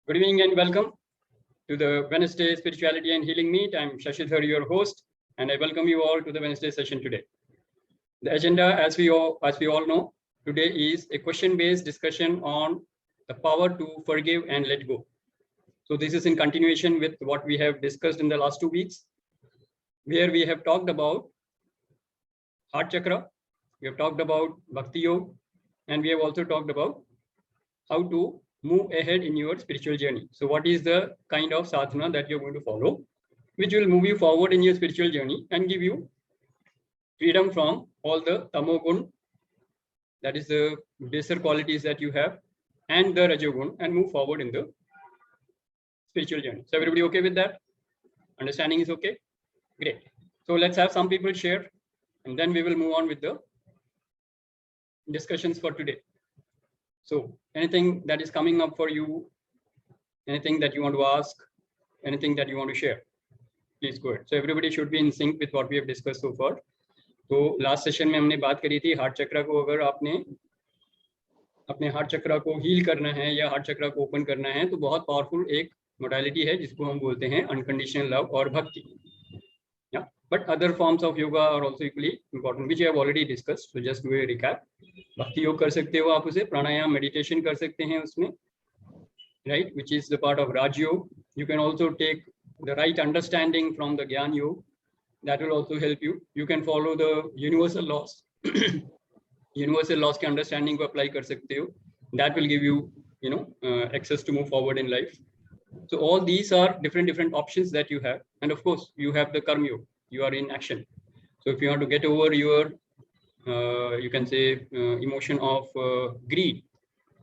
Good evening and welcome to the Wednesday Spirituality and Healing Meet. I'm Shashi Dhar, your host, and I welcome you all to the Wednesday session today. The agenda, as we all know, today is a question-based discussion on the power to forgive and let go. So this is in continuation with what we have discussed in the last 2 weeks, where we have talked about heart chakra, we have talked about Bhakti Yoga, and we have also talked about how to move ahead in your spiritual journey. So what is the kind of sadhana that you're going to follow, which will move you forward in your spiritual journey and give you freedom from all the tamogun, that is the baser qualities that you have, and the rajogun, and move forward in the spiritual journey. So everybody okay with that? Understanding is okay? Great. So let's have some people share, and then we will move on with the discussions for today. So anything that is coming up for you, anything that you want to ask, anything that you want to share, please go ahead. So everybody should be in sync with what we have discussed so far. तो last session में हमने बात करी थी heart चक्र को, अगर आपने अपने हार्ट चक्र को हील करना है या हार्ट चक्र को ओपन करना है तो बहुत पावरफुल एक मोडालिटी है जिसको हम बोलते हैं अनकंडीशनल लव और भक्ति. Yeah, but other forms of yoga are also equally important, which I have already discussed. So just do a recap. भक्ति योग कर सकते हो आप उसे, प्राणायाम मेडिटेशन कर सकते हैं उसमें, right, which is the part of Raj Yoga. You can also take the right understanding from the Gyan Yoga. That will also help you. You can follow the universal laws. Universal laws के understanding को apply कर सकते हो. That will give you, access to move forward in life. So all these are different options that you have, and of course you have the karma yoga. You are in action. So if you want to get over your, you can say, emotion of greed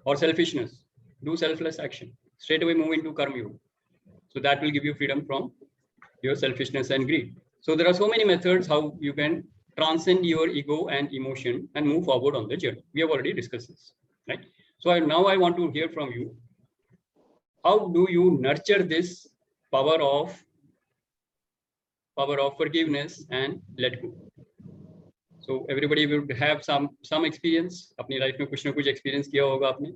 or selfishness, do selfless action. Straight away move into karma yoga. So that will give you freedom from your selfishness and greed. So there are so many methods how you can transcend your ego and emotion and move forward on the journey. We have already discussed this, right? So now I want to hear from you. How do you nurture this power of forgiveness and let go? So everybody would have some experience. अपनी life में कुछ ना कुछ experience किया होगा आपने.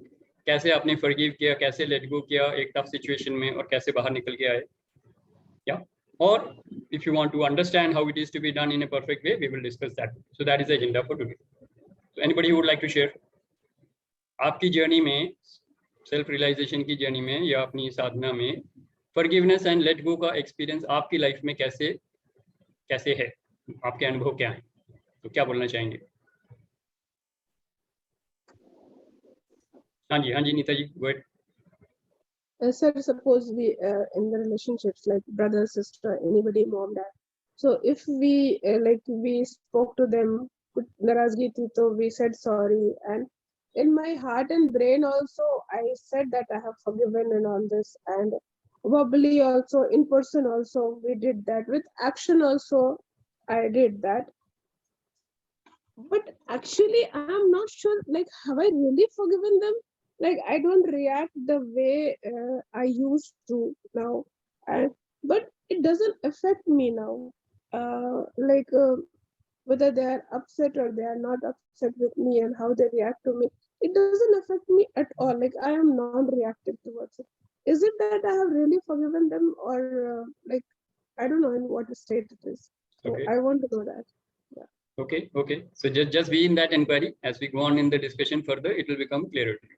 कैसे आपने forgive किया, कैसे let go किया एक tough situation में, और कैसे बाहर निकल के आए. Yeah. Or if you want to understand how it is to be done in a perfect way, we will discuss that. So that is the agenda for today. So anybody who would like to share? आपकी journey में, self realisation की journey में या अपनी साधना में forgiveness and let go का experience आपकी life में कैसे है, आपके अनुभव क्या है, तो क्या बोलना चाहेंगे? हाँ जी Nita ji, go ahead. Sir, suppose we in the relationships like brother, sister, anybody, mom, dad. So if we we spoke to them, narazgi thi, so we said sorry, and in my heart and brain also I said that I have forgiven and all this, and verbally also, in person also we did that, with action also I did that. But actually I'm not sure, have I really forgiven them? I don't react the way I used to now, but it doesn't affect me now. Whether they are upset or they are not upset with me and how they react to me, it doesn't affect me at all. I am non-reactive towards it. Is it that I have really forgiven them, or I don't know in what state it is? So okay. I want to know that. Yeah. Okay. So just be in that inquiry. As we go on in the discussion further, it will become clearer to you.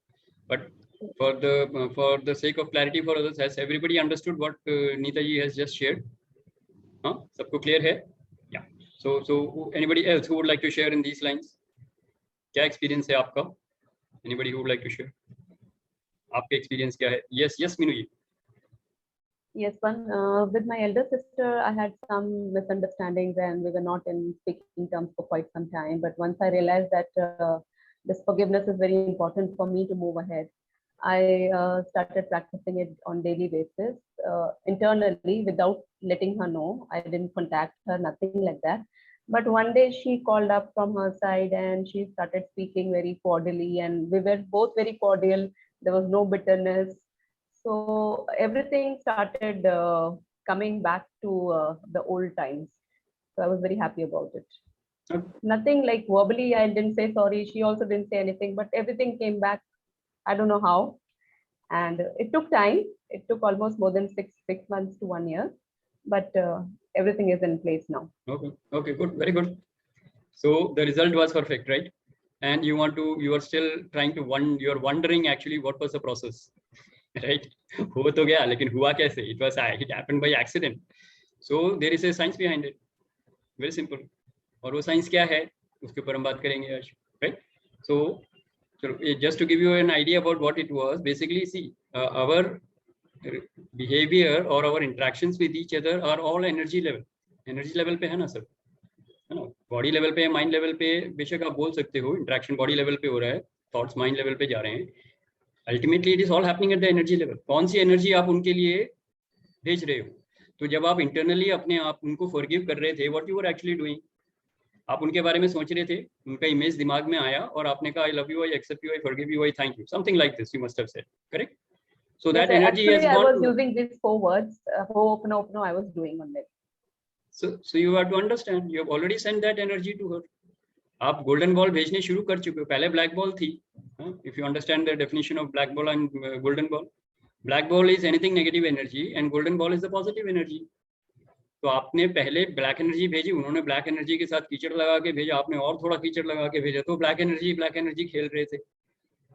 But for the sake of clarity for others, has everybody understood what Neeta ji has just shared? Huh? Sabko clear hai? Yeah. So anybody else who would like to share in these lines? क्या experience है आपका? Anybody who would like to share? आपके experience क्या है? Yes, Minu ji. Yes, with my elder sister, I had some misunderstandings and we were not in speaking terms for quite some time. But once I realized that this forgiveness is very important for me to move ahead, I started practicing it on daily basis, internally, without letting her know. I didn't contact her, nothing like that. But one day she called up from her side and she started speaking very cordially, and we were both very cordial. There was no bitterness. So everything started coming back to the old times. So I was very happy about it. Okay. Nothing like verbally, I didn't say sorry. She also didn't say anything, but everything came back. I don't know how. And it took time. It took almost more than six months to 1 year, but everything is in place now. Okay, good, very good. So the result was perfect, right? And you are still trying to you're wondering actually what was the process, right? हो तो गया, लेकिन हुआ कैसे? It happened by accident. So there is a science behind it. Very simple. और वो science क्या है उसके ऊपर हम बात करेंगे आज, right? So just to give you an idea about what it was, basically see our behavior or our interactions with each other are all energy level पे है ना सब, है ना? बॉडी लेवल पे, माइंड लेवल पे बेशक आप बोल सकते हो इंटरेक्शन बॉडी लेवल पे हो रहा है, थॉट्स माइंड लेवल पे जा रहे हैं, ultimately it is all happening at the energy level. कौन सी एनर्जी आप उनके लिए भेज रहे हो? तो जब आप इंटरनली अपने आप उनको फॉरगिव कर रहे थे, what you were actually doing, आप उनके बारे में सोच रहे थे, उनका इमेज दिमाग में आया और आपने कहा I love you, I accept you, I forgive you, I thank you, something like this you must have said, correct? So that energy has I gone was using these 4 words, Ho'oponopono, I was doing on them. So you have to understand, you have already sent that energy to her. आप golden ball भेजने शुरू कर चुके हो. पहले black ball थी. If you understand the definition of black ball and golden ball, black ball is anything negative energy and golden ball is the positive energy. तो आपने पहले ब्लैक एनर्जी भेजी, उन्होंने ब्लैक एनर्जी के साथ कीचड़ लगा के भेजा, आपने और थोड़ा कीचड़ लगा के भेजा, तो ब्लैक एनर्जी खेल रहे थे.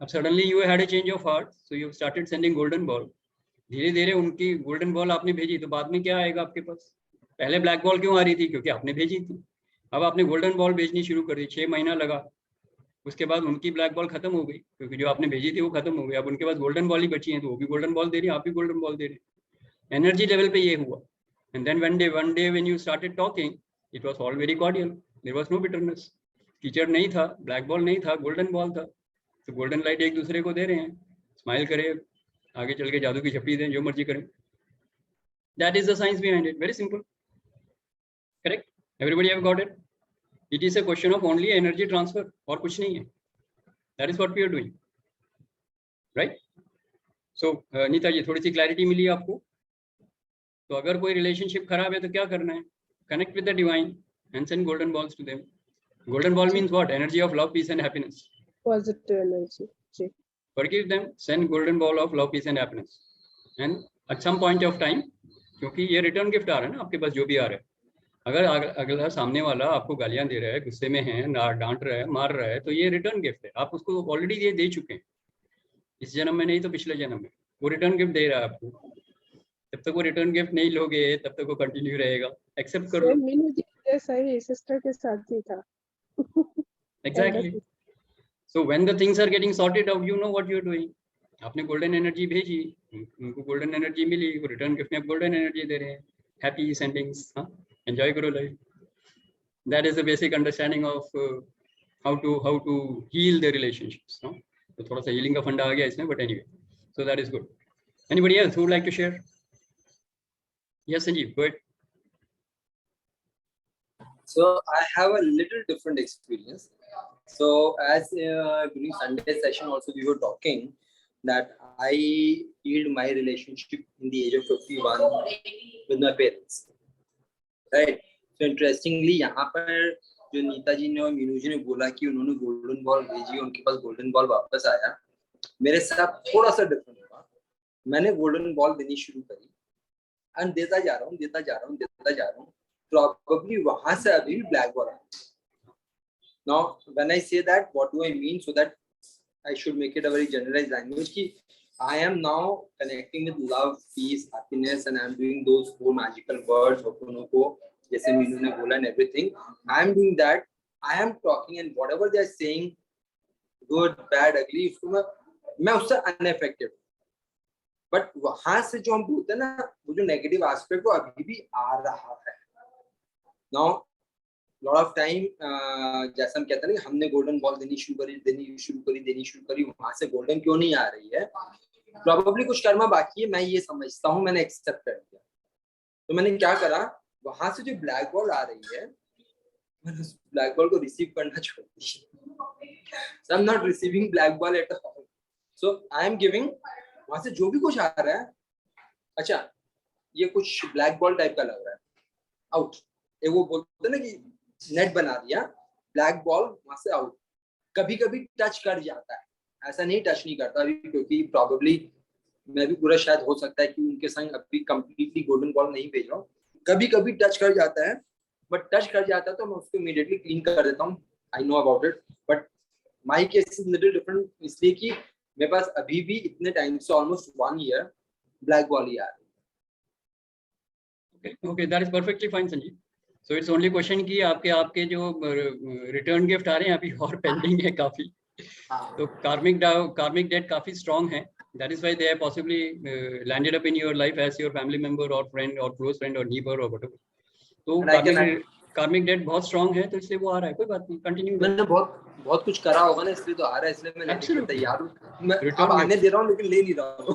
अब suddenly you had a change of heart, so you started sending golden ball. धीरे धीरे उनकी गोल्डन बॉल आपने भेजी, तो बाद में क्या आएगा आपके पास? पहले ब्लैक बॉल क्यों आ रही थी? क्योंकि आपने भेजी थी. अब आपने गोल्डन बॉल भेजनी शुरू कर दी, 6 महीना लगा, उसके बाद उनकी ब्लैक बॉल खत्म हो गई क्योंकि जो आपने भेजी थी वो खत्म हो गई. अब उनके पास गोल्डन बॉल ही बची है, तो वो भी गोल्डन बॉल दे रही है, आप भी गोल्डन बॉल दे रहे हैं. एनर्जी लेवल पे ये हुआ. And then one day when you started talking, it was all very cordial, there was no bitterness. कीचड़ नहीं था, ब्लैक बॉल नहीं था, गोल्डन बॉल था. तो गोल्डन लाइट एक दूसरे को दे रहे हैं, स्माइल करें, आगे चल के जादू की झप्पी दें, जो मर्जी करें. That is the science behind it. Very simple. Correct? Everybody have got it? It is a question of only energy transfer, और कुछ नहीं है. That is what we are doing. Right? So, Nita जी, थोड़ी सी क्लैरिटी मिली आपको? तो अगर कोई रिलेशनशिप खराब है तो क्या करना है? Connect with the divine and send golden balls to them. Golden ball means what? Energy of love, peace and happiness. Positive energy. Forgive them, send golden ball of love, peace and happiness. And at some point of time, क्योंकि ये return gift आ रहा है ना आपके पास, जो भी आ रहा है, अगर अगला सामने वाला आपको गालियां दे रहा है, गुस्से में है, डांट रहा है, मार रहा है, तो ये रिटर्न गिफ्ट है. आप उसको ऑलरेडी ये दे चुके हैं, इस जन्म में नहीं तो पिछले जन्म में. वो रिटर्न गिफ्ट दे रहा है आपको. जब तक वो रिटर्न गिफ्ट नहीं लोगे तब तक वो कंटिन्यू रहेगा. एक्सेप्ट करो. मीनू जी जैसा ही सिस्टर के साथ ही था. Exactly. So when the things are getting sorted out, you know what you are doing. आपने गोल्डन एनर्जी भेजी, उनको गोल्डन एनर्जी मिली, वो रिटर्न गिफ्ट में गोल्डन एनर्जी दे रहे हैं. Happy sendings. एंजॉय करो life. That is the basic understanding of how to heal the relationships. तो थोड़ा सा हीलिंग का फंडा आ गया इसमें, but anyway, so that is good. Anybody else who would like to share? Yes Sanjeev, go ahead. So I have a little different experience. So as during Sunday session also we were talking that I healed my relationship in the age of 51 with my parents. Right. So interestingly यहाँ पर जो नीता जी ने और मीनू जी ने बोला कि उन्होंने golden ball भेजी, उनके पास गोल्डन बॉल वापस आया, मेरे साथ थोड़ा सा डिफरेंट हुआ. मैंने गोल्डन बॉल देनी शुरू करी एंड देता जा रहा हूँ. Probably वहां से अभी भी ब्लैक बॉल है. Now when I say that, what do I mean? So that I should make it a very generalized language कि I am now connecting with love, peace, happiness, and I am doing those 4 magical words, Ho'oponopono, जैसे मीनू ने बोला, and everything. I am doing that. I am talking, and whatever they are saying, good, bad, ugly, उसको मैं उससे unaffected. But वहां से जो हम बोलते हैं ना, वो जो नेगेटिव एस्पेक्ट वो अभी भी आ रहा है. Now, lot of time जैसा हम कहते हैं ना, हमने गोल्डन बॉल देनी शुरू करी, वहां से गोल्डन क्यों नहीं आ रही है? Probably कुछ कर्मा बाकी है, मैं ये समझता हूँ, मैंने एक्सेप्ट कर लिया. तो मैंने क्या करा, वहां से जो ब्लैक बॉल आ रही है, मैंने उस ब्लैक बॉल को रिसीव करना छोड़ दिया. So I'm not receiving black ball at all. So I am giving, वहां से जो भी कुछ आ रहा है, अच्छा ये कुछ ब्लैक बॉल टाइप का लग रहा है, आउट. एक वो बोलते ना कि नेट बना दिया, ब्लैक बॉल वहां से आउट. कभी कभी टच कर जाता है, ऐसा नहीं टच नहीं करता अभी, क्योंकि प्रॉब्ली मैं भी पूरा शायद हो सकता है कि उनके संग अभी कंप्लीटली गोल्डन बॉल नहीं भेज रहा हूँ, कभी कभी टच कर जाता है, बट टच कर जाता है तो मैं उसको इमीडिएटली क्लीन कर देता हूँ, I know about it. But my case is little different, इसलिए कि मेरे पास अभी भी इतने टाइम से ऑलमोस्ट 1 ईयर ब्लैक बॉल ही आ रही है। Okay, that is perfectly fine Sanjeev. So it's only question कि आपके जो रिटर्न गिफ्ट आ रहे हैं अभी और पेंडिंग है काफी, तो कार्मिक डेट काफी स्ट्रॉन्ग है, that is why they have possibly landed up in your life as your family member or friend or close friend or neighbor or whatever. तो कार्मिक डेट बहुत स्ट्रॉन्ग है, तो इसलिए वो आ रहा है, कोई बात नहीं, कंटिन्यू। मैंने बहुत कुछ करा होगा ना, इसलिए तो आ रहा है, इसलिए मैं लेने के लिए तैयार हूँ। मैं अब आने दे रहा हूँ लेकिन ले नहीं रहा हूँ।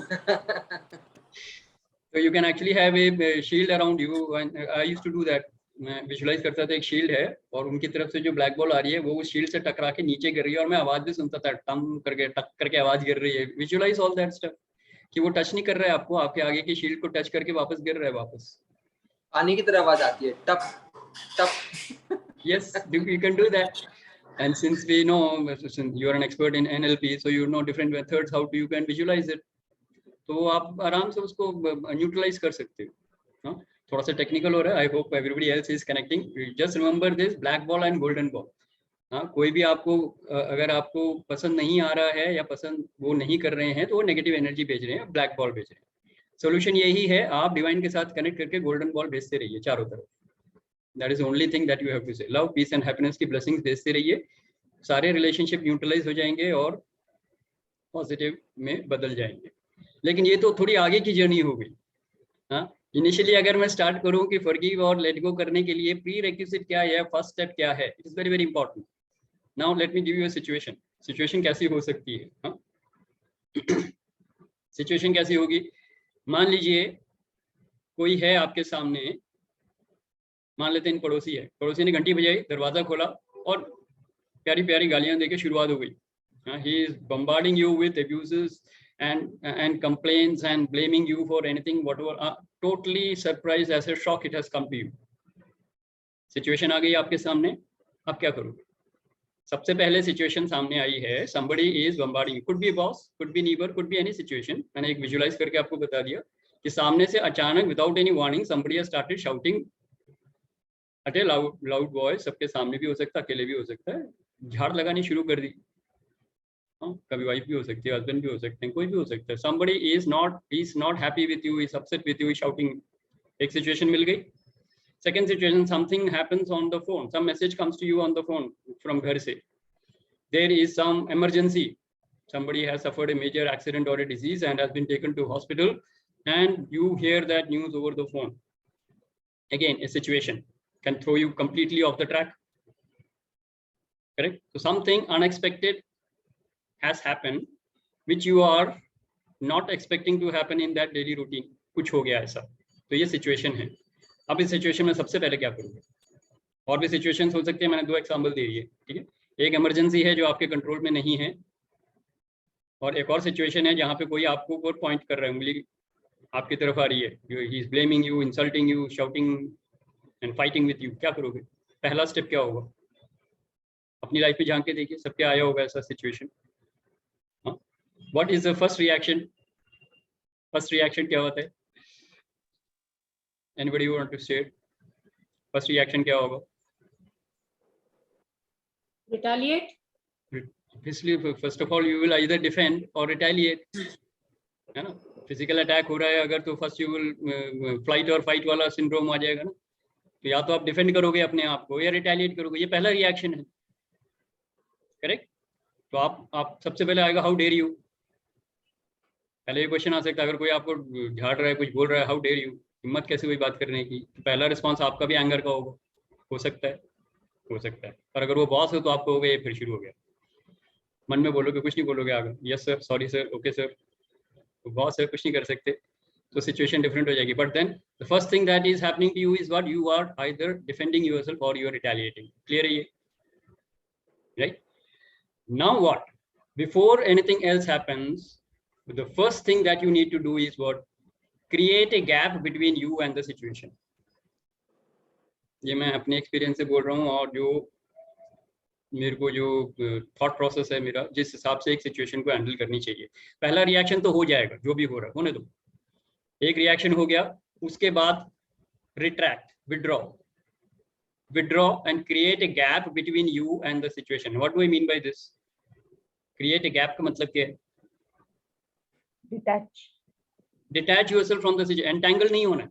So you can actually have a shield around you, and I used to do that. मैं विजुलाइज करता था एक शील्ड है और उनकी तरफ से जो ब्लैक बॉल आ रही है वो उस शील्ड से टकरा के नीचे गिर रही है और मैं आवाज भी सुनता था, टम करके टक करके आवाज गिर रही है। विजुलाइज ऑल दैट स्टफ कि वो टच नहीं कर रहा है आपको, आपके आगे की शील्ड को टच करके वापस गिर रहा है, वापस पानी की तरह आवाज आती है, टप टप। Yes, you can do that. And since we know, since you are an expert in NLP, so you know different methods how you can visualize it. तो आप आराम से उसको न्यूट्रलाइज कर सकते हो। हाँ, थोड़ा सा टेक्निकल हो रहा है, I hope everybody else is connecting. Just remember this, black ball and golden ball. हाँ, कोई भी आपको अगर आपको पसंद नहीं आ रहा है या पसंद वो नहीं कर रहे हैं तो वो नेगेटिव एनर्जी भेज रहे हैं, ब्लैक बॉल भेज रहे हैं। सोल्यूशन यही है, आप डिवाइन के साथ कनेक्ट करके गोल्डन बॉल भेजते रहिए चारों तरफ। That is only thing that you have to say. Love, peace and happiness की ब्लेसिंग्स भेजते रहिए, सारे रिलेशनशिप न्यूट्रलाइज हो जाएंगे और पॉजिटिव में बदल जाएंगे। लेकिन ये तो थोड़ी आगे की जर्नी हो गई। हाँ, इनिशियली अगर मैं स्टार्ट करूं कि फॉरगिव और लेट गो करने के लिए प्री रिक्विजिट क्या है, फर्स्ट स्टेप क्या है, it is very very important. Now let me give you a situation. Situation कैसी हो सकती है? हाँ, सिचुएशन कैसी होगी? मान लीजिए कोई है आपके सामने, मान लेते हैं पड़ोसी है, पड़ोसी ने घंटी बजाई, दरवाजा खोला और प्यारी प्यारी गालियां देके शुरुआत हो गई। He is bombarding you with abuses and complaints and blaming you for anything whatever, totally surprised as a shock it has come to you. Situation आ गई आपके सामने, आप क्या करोगे? सबसे पहले सिचुएशन सामने आई है, somebody is bombarding you, could be a boss, could be neighbor, could be any situation. मैंने एक विजुलाइज करके आपको बता दिया कि सामने से अचानक without any warning somebody has started shouting at a loud voice। सबके सामने भी हो सकता है, अकेले भी हो सकता है, झाड़ लगानी शुरू कर दी। कभी वाइफ भी हो सकती है, हस्बैंड भी हो सकते हैं, कोई भी हो सकता है। somebody is not happy with you, is upset with you, is shouting। एक सिचुएशन मिल गई। Second situation, something happens on the phone, some message comes to you on the phone from घर से, there is some emergency, somebody has suffered a major accident or a disease and has been taken to hospital and you hear that news over the phone। Again, a situation can throw you completely off the track, correct? So something unexpected has happened which you are not expecting to happen in that daily routine। कुछ हो गया ऐसा, तो ये situation है। अब इस situation में सबसे पहले क्या करोगे? और भी सिचुएशंस हो सकती है, मैंने 2 एग्जांपल दे दिए, ठीक है। एक इमरजेंसी है जो आपके कंट्रोल में नहीं है, और एक और सिचुएशन है जहाँ पे कोई आपको ऊपर पॉइंट कर रहा है, उंगली आपकी तरफ आ रही है, he is blaming you, insulting you, shouting and fighting with you. क्या करोगे? पहला स्टेप क्या होगा? अपनी लाइफ पे झांक के देखिए, सबके आया होगा ऐसा situation. What is the first reaction? First reaction क्या होता है? Anybody want to say it? First reaction क्या होगा? Retaliate. Obviously, first of all, you will either defend or retaliate, है ना? फिजिकल अटैक हो रहा है अगर, तो फर्स्ट यू विल फ्लाइट और फाइट वाला सिंड्रोम आ जाएगा ना, तो या तो आप डिफेंड करोगे अपने आप को या रिटेलिएट करोगे। ये पहला रिएक्शन है, करेक्ट? तो आप सबसे पहले आएगा हाउ डेयर यू। पहले ये क्वेश्चन आ सकता है, अगर कोई आपको झाड़ रहा है, कुछ बोल रहा है, हाउ डेयर यू, हिम्मत कैसे कोई बात करने की। तो पहला रिस्पांस आपका भी एंगर का होगा, हो सकता है। और अगर वो बॉस हो तो आप कहोगे ये फिर शुरू हो गया, मन में बोलोगे, कुछ नहीं बोलोगे आगे, yes sir, sorry sir, okay sir. तो बॉस है, कुछ नहीं कर सकते, तो सिचुएशन डिफरेंट हो जाएगी। But then the first thing that is happening to you is what you are either defending yourself और यू आर रिटेलिएटिंग। क्लियर है ये? Right? Now what? Before anything else happens, the first thing that you need to do is what? Create a gap between you and the situation। ये मैं अपने experience से बोल रहा हूँ, और जो मेरे को जो थॉट प्रोसेस है मेरा, जिस हिसाब से एक सिचुएशन को हैंडल करनी चाहिए। पहला रिएक्शन तो हो जाएगा, जो भी हो रहा है होने दो। एक रिएक्शन हो गया, उसके बाद retract, withdraw and create a gap between you and the situation. What do I mean by this? Create a gap का मतलब क्या है? Detach yourself from the situation. Entangle नहीं होना,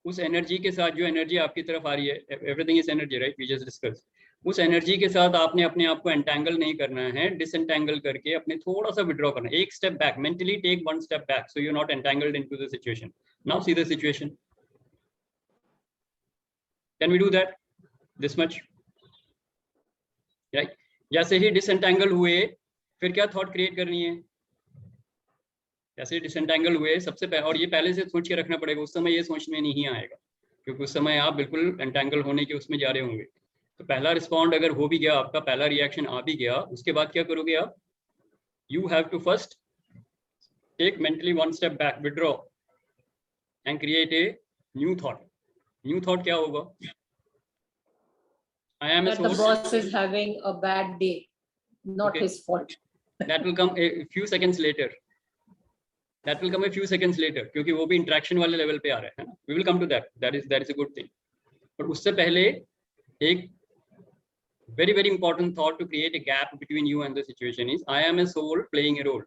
उस एनर्जी के साथ, जो एनर्जी आपकी तरफ आ रही है, everything is energy, right, we just discuss. उस एनर्जी के साथ आपने अपने आप को एंटैंगल नहीं करना है, डिसएंटैंगल करके अपने थोड़ा सा विड्रॉ करना है, एक step back, mentally take one step back, so you are not entangled into the situation. Now see the situation. Can we do that this much, right? जैसे ही डिसएंटैंगल हुए, फिर क्या थॉट क्रिएट करनी है? जैसे डिसएंटैंगल हुए सबसे पहले, और ये पहले से सोच के रखना पड़ेगा, उस समय ये सोच में नहीं आएगा, क्योंकि उस समय आप बिल्कुल एंटैंगल होने के उसमें जा रहे होंगे। तो पहला रिस्पॉन्ड अगर हो भी गया, आपका पहला रिएक्शन आ भी गया, उसके बाद क्या करोगे आप? You have to first take mentally one step back, withdraw and create a new thought. New thought क्या होगा? I am that the boss is having a bad day, not his fault. That will come a few seconds later. That will come a few seconds later, क्योंकि वो भी interaction वाले level पे आ रहा है ना। We will come to that. That is a good thing. But उससे पहले एक very very important thought to create a gap between you and the situation is, I am a soul playing a role.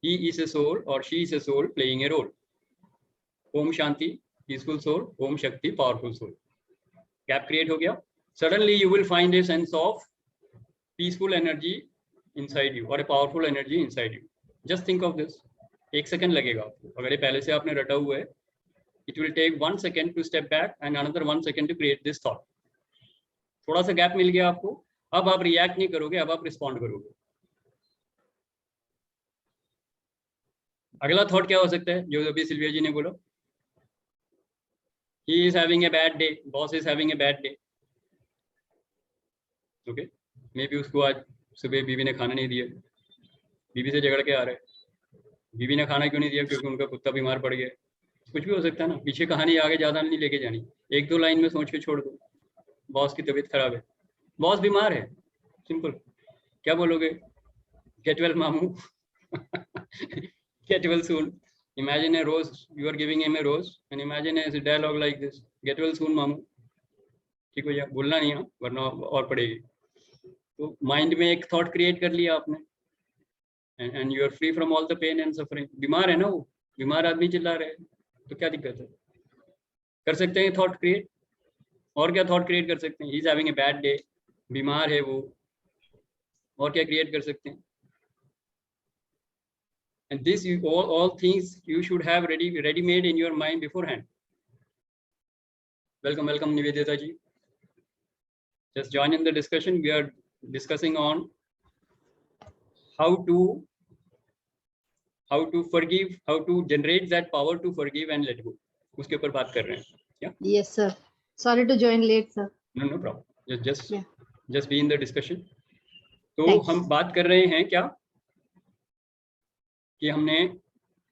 He is a soul or she is a soul playing a role. Om Shanti, peaceful soul. Om Shakti, powerful soul. Gap create हो गया. Suddenly you will find a sense of peaceful energy inside you or a powerful energy inside you. Just think of this. एक second लगेगा आपको, अगर ये पहले से आपने रटा हुआ है, it will take 1 second to step back and another 1 second to create this thought. थोड़ा सा गैप मिल गया आपको, अब आप रिएक्ट नहीं करोगे, अब आप रिस्पॉन्ड करोगे। अगला थॉट क्या हो सकता है, जो अभी सिल्विया जी ने बोला? He is having a bad day. Boss is having a bad day. Okay. Maybe उसको आज सुबह बीवी ने खाना नहीं दिया, बीवी से झगड़ के आ रहे हैं, बीवी ने खाना क्यों नहीं दिया? क्योंकि उनका कुत्ता बीमार पड़ गया। कुछ भी हो सकता है ना, पीछे कहानी आगे ज्यादा नहीं लेके जानी, 1-2 लाइन में सोच के छोड़ दो। बॉस की तबीयत खराब है, बॉस बीमार है, सिंपल। क्या बोलोगे? गेट वेल मामू, gate well soon. Imagine a rose, you are giving him a rose, and imagine a dialogue like this: get well soon मामू। ठीक हो जाए, बोलना नहीं है वरना और पड़ेगी। तो माइंड में एक थॉट क्रिएट कर लिया आपने, and you are free from all the pain and suffering. बीमार है ना वो, बीमार आदमी चिल्ला रहे हैं, तो क्या दिक्कत है? कर सकते हैं थॉट क्रिएट। और क्या थॉट क्रिएट कर सकते हैं? He is having a bad day, बीमार है वो, और क्या क्रिएट कर सकते हैं? And this, all things you should have ready made in your mind beforehand. Welcome Nivedita ji. Just join in the discussion. We are discussing on how to forgive, how to generate that power to forgive and let go. उसके ऊपर बात कर रहे हैं। Yeah? Yes sir, sorry to join late sir. No problem, just be in the discussion. तो Thanks. हम बात कर रहे हैं क्या कि हमने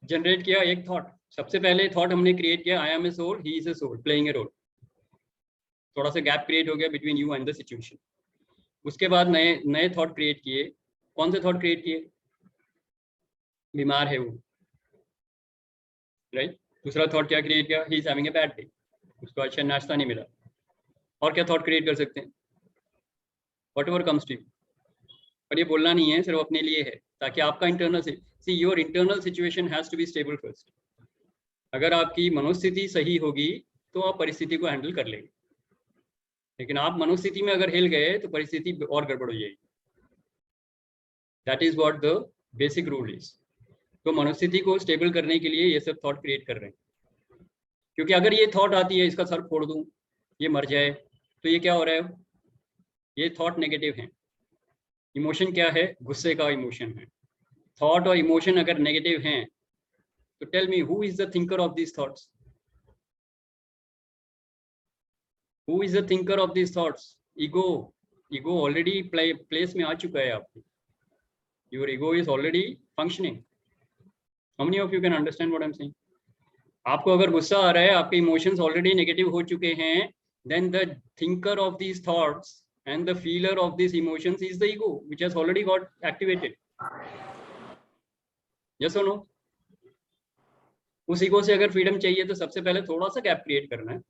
जनरेट किया एक थॉट। सबसे पहले थॉट हमने क्रिएट किया, I am a soul, he is a soul playing a role. थोड़ा सा गैप क्रिएट हो गया between you and the situation. उसके बाद नए थॉट क्रिएट किए। कौन से थॉट क्रिएट किए? बीमार है वो, राइट। दूसरा थॉट क्या क्रिएट किया? He is having a bad day, उसको अच्छा नाश्ता नहीं मिला। और क्या थॉट क्रिएट कर सकते हैं? Whatever comes to you. पर ये बोलना नहीं है, सिर्फ अपने लिए है, ताकि आपका इंटरनल से see your internal situation has to be stable first. अगर आपकी मनोस्थिति सही होगी तो आप परिस्थिति को हैंडल कर लेंगे, लेकिन आप मनोस्थिति में अगर हिल गए तो परिस्थिति और गड़बड़ हो जाएगी। That is what the basic rule is. तो मनोस्थिति को स्टेबल करने के लिए ये सब थॉट क्रिएट कर रहे हैं, क्योंकि अगर ये थॉट आती है इसका सर फोड़ दूं, ये मर जाए, तो ये क्या हो रहा है? ये थॉट नेगेटिव है। इमोशन क्या है? गुस्से का इमोशन है। थॉट और इमोशन अगर नेगेटिव हैं तो tell me, who is the thinker of this thoughts? Who is the thinker of this thoughts? Ego already place में आ चुका है आपको। Your ego is already functioning. How many of you can understand what I am saying? आपको अगर गुस्सा आ रहा है, आपके इमोशंस ऑलरेडी नेगेटिव हो चुके हैं, then the thinker of these thoughts and the feeler of these emotions is the ego, which has already got activated. Yes or no? उस ईगो से अगर फ्रीडम चाहिए तो सबसे पहले थोड़ा सा गैप क्रिएट करना है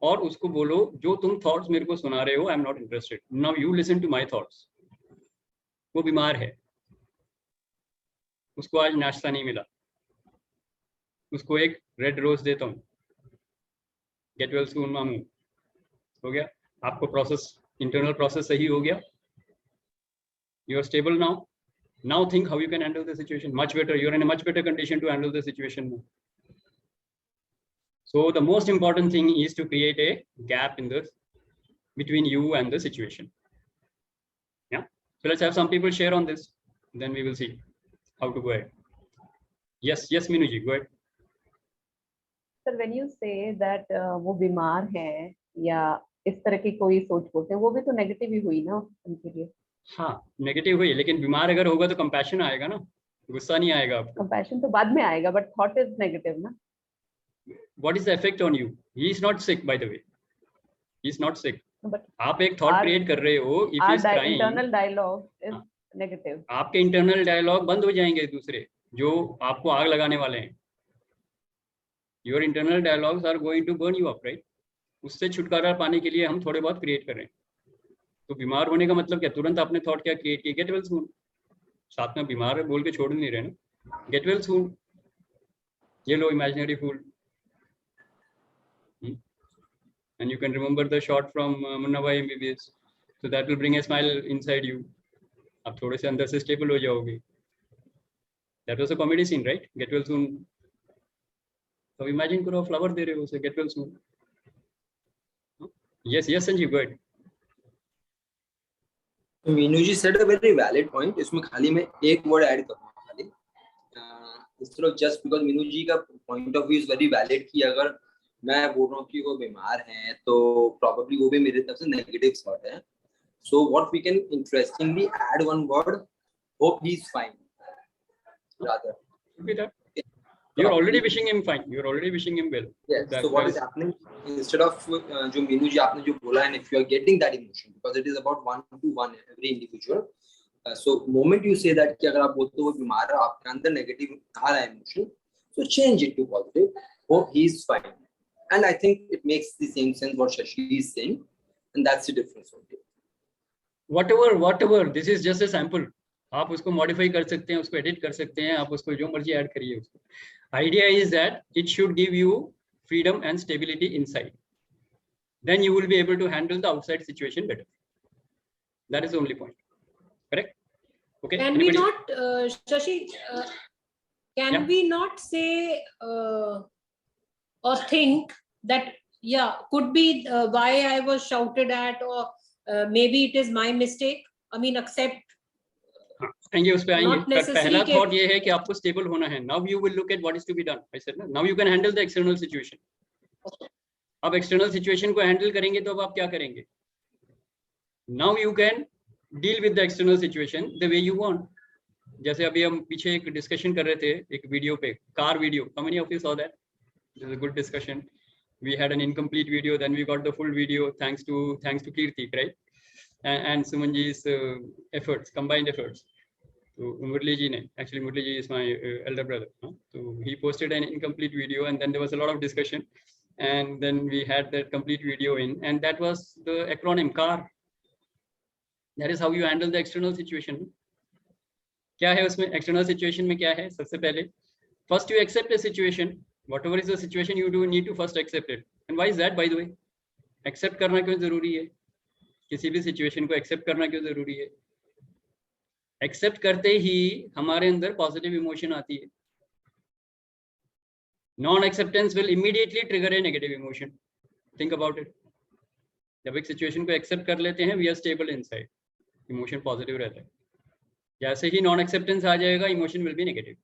और उसको बोलो जो तुम थॉट्स मेरे को सुना रहे हो, I am not interested, now you listen to my thoughts. वो बीमार है, उसको आज नाश्ता नहीं मिला, उसको एक रेड रोज देता हूँ, गेट वेल सून मामू. हो गया आपको प्रोसेस, इंटरनल प्रोसेस सही हो गया, you are stable now. Now think how you can handle the situation much better. You're in a much better condition to handle the situation now. So the most important thing is to create a gap in the between you and the situation. Yeah. So let's have some people share on this. Then we will see how to go ahead. Yes, Minuji, go ahead. Sir, when you say that वो बीमार है या इस तरह की कोई सोच बोलते हैं, वो भी तो नेगेटिव ही हुई ना उनके लिए. हाँ, नेगेटिव हुई, लेकिन बीमार अगर होगा तो कंपैशन आएगा ना, गुस्सा नहीं आएगा. कंपैशन तो बाद में आएगा, बट थॉट इज नेगेटिव ना. What is the effect on you? He is not sick, by the way. He is not sick. But आप एक थॉट क्रिएट कर रहे हो. If he is crying, internal dialogue is negative. आपके internal dialogue बंद हो जाएंगे दूसरे जो आपको आग लगाने वाले हैं. Your internal dialogues are going to burn you up, right? उससे छुटकारा पाने के लिए हम थोड़े बहुत क्रिएट कर रहे हैं. तो बीमार होने का मतलब क्या? तुरंत आपने थॉट क्या क्रिएट किया? गेट वेल सून. साथ में बीमार है बोल के छोड़ नहीं रहे ना. Get well soon. ये लो इमेजिनरी फूल. And you can remember the shot from Munna Bhai MBBS. So that will bring a smile inside you. आप थोड़े से अंदर से स्टेबल हो जाओगे. That was a comedy scene, right? Get well soon. So imagine करो flower they रहे हो उसे. Get well soon. Yes, Sanjeev, go ahead. Meenu ji said a very valid point. इसमें खाली मैं एक वर्ड ऐड करूँगा खाली. instead of just because Meenu जी का point of view is very valid कि अगर मैं बोल रहा हूँ कि वो बीमार हैं तो probably वो भी मेरे तरफ से negative thought है. So what we can interestingly add one word, hope he is fine. Rather. You're already wishing him fine. You're already wishing him well. Yes. So what is happening instead of जो मीनू जी आपने जो बोला, and if you are getting that emotion because it is about 1-to-1 every individual. So moment you say that कि अगर आप बोलते हो वो बीमार है, आपके अंदर negative आ रहा है emotion, so change it to positive. Hope he is fine. And I think it makes the same sense what Shashi is saying, and that's the difference. Whatever. This is just a sample. आप उसको modify कर सकते हैं, उसको edit कर सकते हैं, आप उसको जो मर्जी add करिए उसको. Idea is that it should give you freedom and stability inside. Then you will be able to handle the outside situation better. That is the only point. Correct? Okay. Can we not, Shashi? Can we not say or think that could be why I was shouted at, or maybe it is my mistake? I mean, accept. आएंगे उस पे आएंगे. पर पहला thought ये है कि आपको स्टेबल होना है. Now you will look at what is to be done. I said ना, now you can handle the external situation. अब एक्सटर्नल सिचुएशन को हैंडल करेंगे तो अब आप क्या करेंगे? Now you can deal with the external situation the way you want. जैसे अभी हम पीछे एक डिस्कशन कर रहे थे एक वीडियो पे, car video. How many of you saw that? This is a good discussion. We had an incomplete video, then we got the full video thanks to Kirti, right? And Sumanji's efforts, combined efforts. So Murli ji ne, actually Murli ji is my elder brother. So he posted an incomplete video, and then there was a lot of discussion, and then we had that complete video in, and that was the acronym CAR. That is how you handle the external situation. क्या है उसमें external situation में क्या है? सबसे पहले first you accept a situation. Whatever is the situation, you do need to first accept it. And why is that, by the way? Accept करना क्यों जरूरी है? किसी भी situation को accept करना क्यों जरूरी है? Accept करते ही हमारे अंदर positive emotion आती है. Non-acceptance will immediately trigger a negative emotion. Think about it. जब एक situation को accept कर लेते हैं, we are stable inside. Emotion positive रहता है. जैसे ही non-acceptance आ जाएगा, emotion will be negative.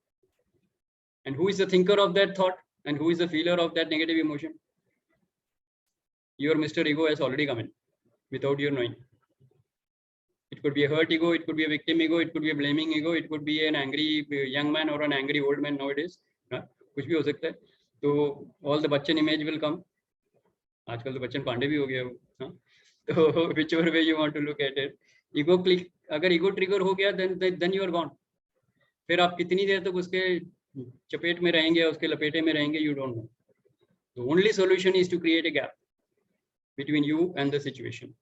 And who is the thinker of that thought? And who is the feeler of that negative emotion? Your Mr. Ego has already come in without your knowing. It could be a hurt ego, it could be a victim ego, it could be a blaming ego, it could be an angry young man or an angry old man nowadays. कुछ भी हो सकता है. So all the Bachchan image will come. आजकल तो बच्चन पांडे भी हो गया वो, हाँ? तो whichever way you want to look at it, ego click, अगर ईगो ट्रिगर हो गया then you are gone. फिर आप कितनी देर तक उसके चपेट में रहेंगे, उसके लपेटे में रहेंगे, you don't know. The only solution is to create a gap between you and the situation.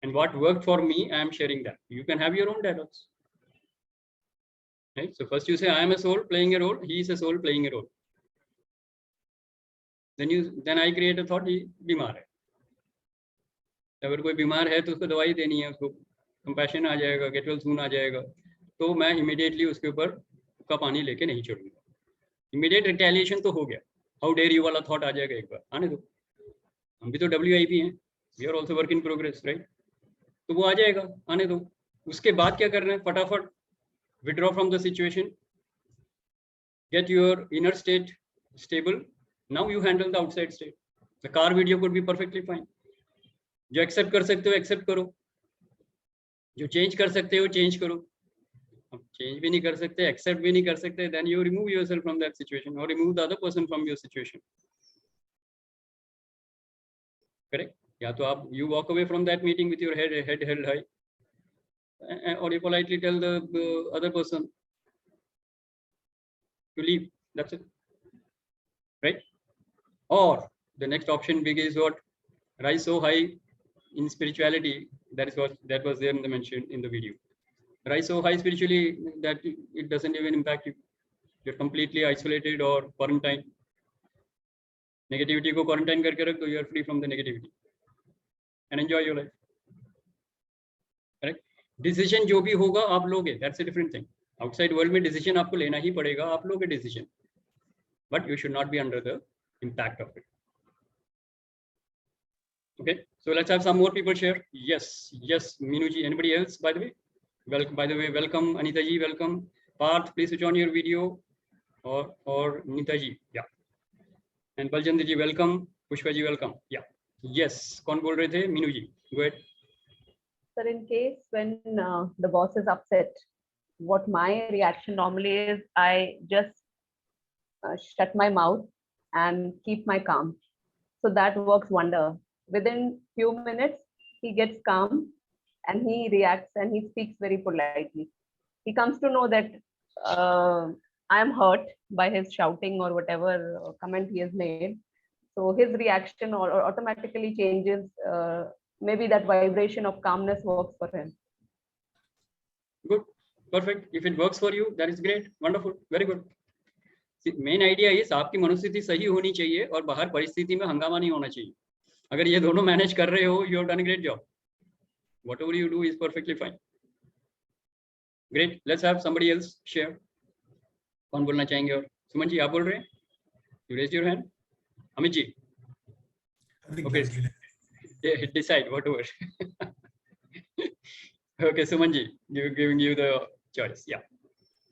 And what worked for me, I am sharing that. You can have your own dialogues. Right? So first you say, I am a soul playing a role, he is a soul playing a role. Then I create a thought, he बीमार है. अगर कोई बीमार है तो उसको दवाई देनी है, उसको कंपैशन आ जाएगा, गेट वेल सून आ जाएगा, तो मैं इमीडिएटली उसके ऊपर का पानी लेके नहीं छोड़ूंगा. इमीडिएट रिटेलिएशन तो हो गया. हाउ डेयर यू वाला थॉट आ जाएगा एक बार, आने दो. हम भी तो WIP हैं, we are also work in progress, right? तो वो आ जाएगा, आने दो. उसके बाद क्या करना है? फटाफट withdraw from the situation, get your inner state stable. Now you handle the outside state. The car video could be perfectly fine. जो एक्सेप्ट कर सकते हो एक्सेप्ट करो, जो चेंज कर सकते हो चेंज करो. अब चेंज भी नहीं कर सकते, एक्सेप्ट भी नहीं कर सकते, then you remove yourself from that situation और remove the other person from your situation. Correct? या तो आप you walk away from that meeting with your head held high, or you politely tell the other person to leave. That's it, right? Or the next option big is what? Rise so high in spirituality. That was there in the mention in the video. Rise so high spiritually that it doesn't even impact you. You're completely isolated or quarantined. Negativity को quarantine करके रख दो. You are free from the negativity and enjoy your life. Correct? Decision जो भी होगा आप लोगे, that's a different thing. Outside world में डिसीजन आपको लेना ही पड़ेगा, आप लोगे decision, but you should not be under the impact of it. Okay, so let's have some more people share. Yes, Minu ji. Anybody else, by the way? Welcome Anita ji, welcome. Parth, please switch on your video, or Nita ji, yeah. And Baljendra ji, welcome. Pushpa ji, welcome. Yeah. Yes, कौन बोल रहे थे? Minu ji, go ahead. Sir, in case when the boss is upset, what my reaction normally is, I just shut my mouth and keep my calm. So that works wonder. Within few minutes, he gets calm and he reacts and he speaks very politely. He comes to know that I am hurt by his shouting or whatever comment he has made. So his reaction or automatically changes. Maybe that vibration of calmness works for him. Good, perfect. If it works for you, that is great, wonderful, very good. See, main idea is आपकी मनोस्थिति सही होनी चाहिए और बाहर परिस्थिति में हंगामा नहीं होना चाहिए. अगर ये दोनों मैनेज कर रहे हो, you have done a great job. Whatever you do is perfectly fine. Great. Let's have somebody else share. कौन बोलना चाहेंगे? और सुमन जी आप बोल रहे हैं? You raised your hand. Amit ji. Okay. Decide whatever. Okay, Suman ji, giving you the choice. Yeah,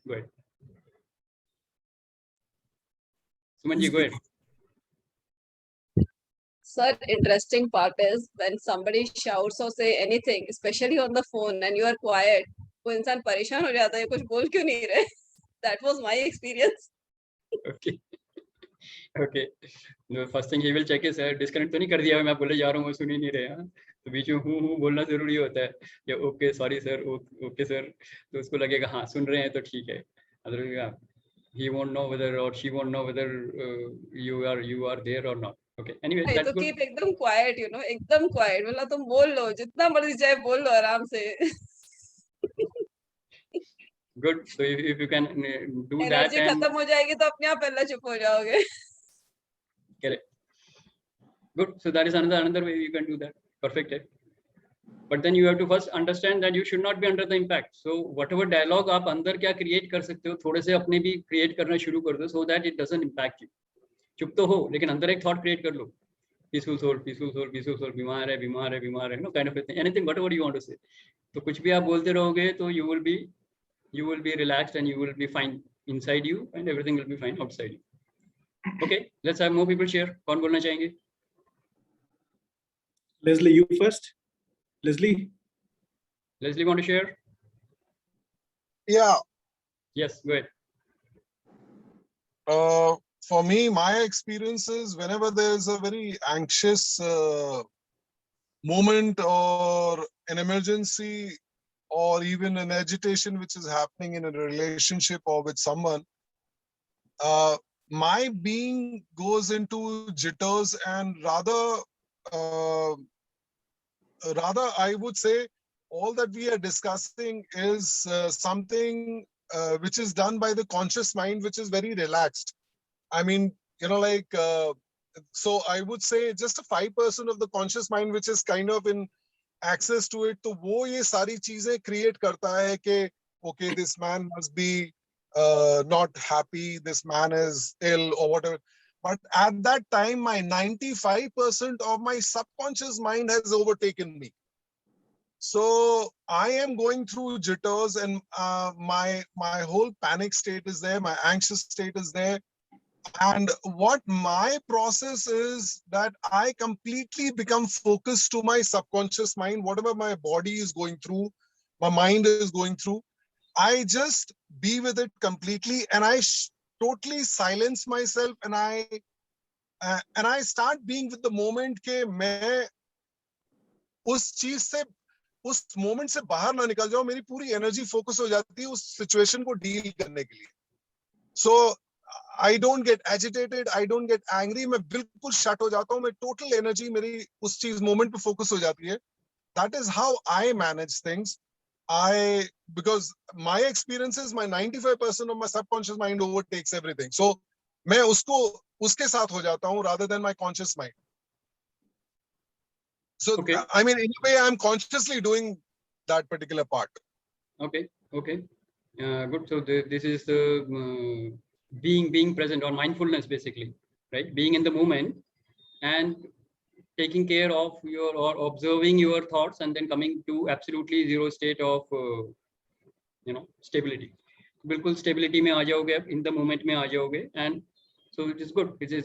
go ahead. Suman ji, go ahead. Sir, interesting part is when somebody shouts or say anything, especially on the phone, and you are quiet, वो इंसान परेशान हो जाता है, कुछ बोल क्यों नहीं रहे? That was my experience. Okay. Okay. The first thing he will check is disconnect तो नहीं कर दिया, मैं बोले जा रहा हूँ, सुन ही नहीं रहे. तो बीच में हूँ बोलना जरूरी होता है. या okay sorry sir, okay sir, तो उसको लगेगा हाँ सुन रहे हैं तो ठीक है. Otherwise he won't know whether or she won't know whether you are there or not. Okay, anyway, that's तो good. keep एकदम quiet, you know, एकदम quiet. बोला तुम बोल लो, जितना मर्जी चाहे बोल लो आराम से. Good. So if you can do that, energy खत्म हो जाएगी तो अपने आप पहले चुप हो जाओगे. Correct. Good. So that is another way you can do that. Perfect. But then you have to first understand that you should not be under the impact. So whatever dialogue आप अंदर क्या create कर सकते हो, थोड़े से अपने भी create करना शुरू कर दो, so that it doesn't impact you. चुप तो हो, लेकिन अंदर एक thought create कर लो. Peaceful soul, peaceful soul, peaceful soul. बीमार है, no kind of a thing. Anything, whatever you want to say. तो कुछ भी आप बोलते रहोगे, तो you will be relaxed and you will be fine inside you, and everything will be fine outside you. Okay, let's have more people share. कौन बोलना चाहेंगे? Leslie, you first. Leslie, want to share? Yeah. Yes, go ahead. for me, my experience is whenever there's a very anxious moment or an emergency or even an agitation which is happening in a relationship or with someone, my being goes into jitters, and rather I would say all that we are discussing is something which is done by the conscious mind, which is very relaxed. I mean, like, so I would say just a 5% of the conscious mind which is kind of in access to it, तो वो ये सारी चीजें create करता है कि okay, this man must be not happy, this man is ill or whatever. But at that time, my 95% of my subconscious mind has overtaken me. So I am going through jitters, and my whole panic state is there, my anxious state is there. And what my process is that I completely become focused to my subconscious mind, whatever my body is going through, my mind is going through. I just be with it completely, and I totally silence myself, and I start being with the moment के मैं उस चीज से, उस moment से बाहर ना निकल जाऊं, मेरी पूरी energy focus हो जाती है उस situation को deal करने के लिए. So I don't get agitated, I don't get angry, मैं बिल्कुल shut हो जाता हूं, मैं total energy मेरी उस चीज moment पे focus हो जाती है. That is how I manage things. Because my experience is my 95% of my subconscious mind overtakes everything. So मैं उसके साथ हो जाता हूं rather than my conscious mind. So okay. I mean, in a way, I'm consciously doing that particular part. Okay. Good. So this is being present, or mindfulness, basically, right? Being in the moment and taking care of your, or observing your thoughts, and then coming to absolutely zero state of stability. बिल्कुल stability में आ जाओगे, in the moment में आ जाओगे, and so it is good. It is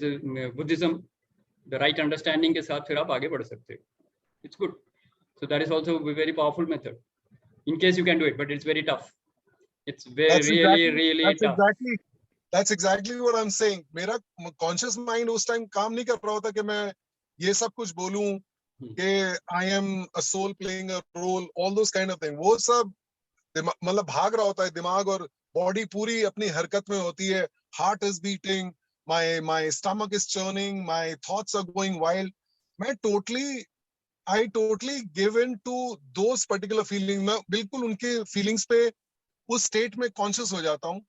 Buddhism, the right understanding के साथ फिर आप आगे बढ़ सकते हो. It's good. So that is also a very powerful method. In case you can do it, but it's very tough. It's really tough. That's exactly what I'm saying. मेरा conscious mind उस time काम नहीं कर रहा होता कि मैं ये सब कुछ बोलूं कि I am a soul playing a role, all those kind of things. वो सब मतलब भाग रहा होता है दिमाग, और body पूरी अपनी हरकत में होती है. Heart is beating, my stomach is churning, my thoughts are going wild. I totally give in to those particular feelings. मैं बिल्कुल उनके feelings पे उस state में conscious हो जाता हूँ,